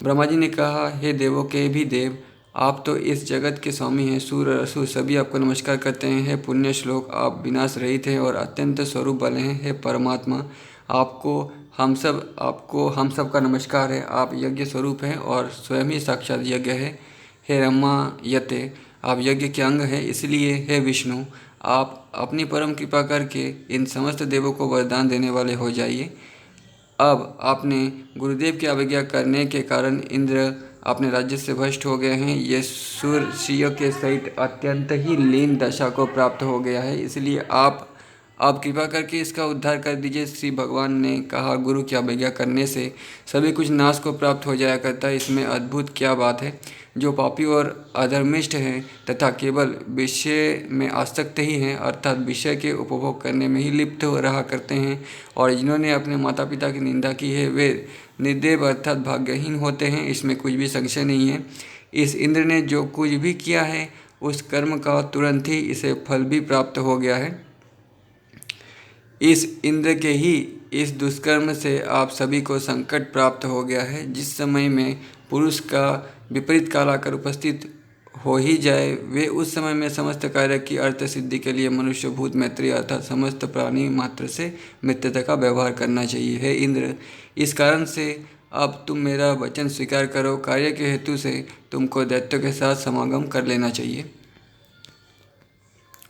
ब्रह्मा जी ने कहा, हे देवों के भी देव, आप तो इस जगत के स्वामी हैं। सूर्य और असुर सभी आपको नमस्कार करते हैं। हे पुण्य श्लोक, आप विनाश रहित हैं और अत्यंत स्वरूप वाले हैं। हे परमात्मा, आपको हम सब का नमस्कार है। आप यज्ञ स्वरूप हैं और स्वयं ही साक्षात यज्ञ है। हे रमा यते, आप यज्ञ के अंग हैं। इसलिए हे विष्णु, आप अपनी परम कृपा करके इन समस्त देवों को वरदान देने वाले हो जाइए। अब आपने गुरुदेव की अवज्ञा करने के कारण इंद्र अपने राज्य से भ्रष्ट हो गए हैं। ये सूर्य के सहित अत्यंत ही लीन दशा को प्राप्त हो गया है। इसलिए आप कृपा करके इसका उद्धार कर दीजिए। श्री भगवान ने कहा, गुरु की अवज्ञा करने से सभी कुछ नाश को प्राप्त हो जाया करता है। इसमें अद्भुत क्या बात है। जो पापी और अधर्मिष्ठ हैं तथा केवल विषय में आसक्त ही हैं, अर्थात विषय के उपभोग करने में ही लिप्त हो रहा करते हैं, और जिन्होंने अपने माता पिता की निंदा की है वे निर्देव अर्थात भाग्यहीन होते हैं, इसमें कुछ भी संशय नहीं है। इस इंद्र ने जो कुछ भी किया है उस कर्म का तुरंत ही इसे फल भी प्राप्त हो गया है। इस इंद्र के ही इस दुष्कर्म से आप सभी को संकट प्राप्त हो गया है। जिस समय में पुरुष का विपरीत काल आकर उपस्थित हो ही जाए, वे उस समय में समस्त कार्य की अर्थ सिद्धि के लिए मनुष्य भूत मैत्री अर्थात समस्त प्राणी मात्र से मित्रता का व्यवहार करना चाहिए। हे इंद्र, इस कारण से अब तुम मेरा वचन स्वीकार करो। कार्य के हेतु से तुमको दैत्यों के साथ समागम कर लेना चाहिए।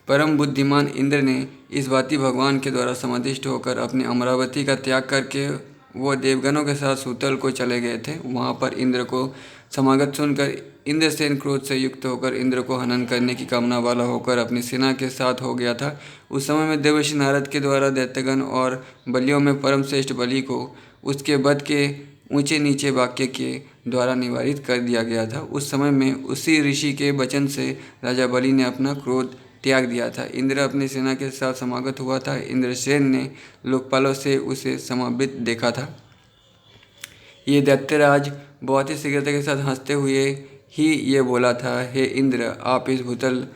परम बुद्धिमान इंद्र ने इस बाती भगवान के द्वारा समादिष्ट होकर अपने अमरावती का त्याग करके वो देवगणों के साथ सूतल को चले गए थे। वहाँ पर इंद्र को समागत सुनकर इंद्रसेन क्रोध से युक्त होकर इंद्र को हनन करने की कामना वाला होकर अपनी सेना के साथ हो गया था। उस समय में देवर्षि नारद के द्वारा दैत्यगण और बलियों में परम श्रेष्ठ बलि को उसके वध के ऊंचे नीचे वाक्य के द्वारा निवारित कर दिया गया था। उस समय में उसी ऋषि के वचन से राजा बलि ने अपना क्रोध त्याग दिया था। इंद्र अपनी सेना के साथ समागत हुआ था। इंद्रसेन ने लोकपालों से उसे समावृत देखा था। ये दैत्यराज बहुत ही शीघ्रता के साथ हंसते हुए ही ये बोला था, हे इंद्र, आप इस भूतल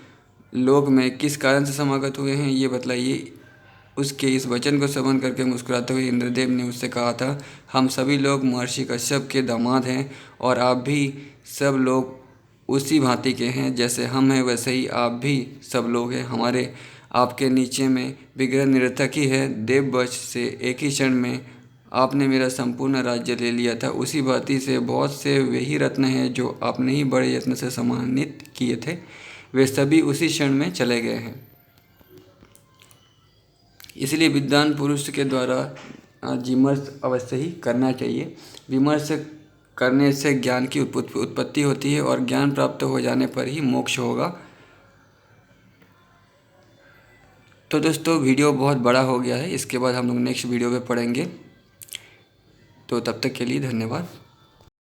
लोक में किस कारण से समागत हुए हैं, ये बतलाइए। उसके इस वचन को श्रवण करके मुस्कुराते हुए इंद्रदेव ने उससे कहा था, हम सभी लोग महर्षि कश्यप के दामाद हैं और आप भी सब लोग उसी भांति के हैं। जैसे हम हैं वैसे ही आप भी सब लोग हैं। हमारे आपके नीचे में विग्रह निरर्थक ही है। देववश से एक ही क्षण में आपने मेरा संपूर्ण राज्य ले लिया था। उसी भांति से बहुत से वे ही रत्न हैं जो आपने ही बड़े यत्न से सम्मानित किए थे, वे सभी उसी क्षण में चले गए हैं। इसलिए विद्वान पुरुष के द्वारा विमर्श अवश्य ही करना चाहिए। विमर्श करने से ज्ञान की उत्पत्ति होती है और ज्ञान प्राप्त हो जाने पर ही मोक्ष होगा। तो दोस्तों, वीडियो बहुत बड़ा हो गया है, इसके बाद हम लोग नेक्स्ट वीडियो में पढ़ेंगे। तो तब तक के लिए धन्यवाद।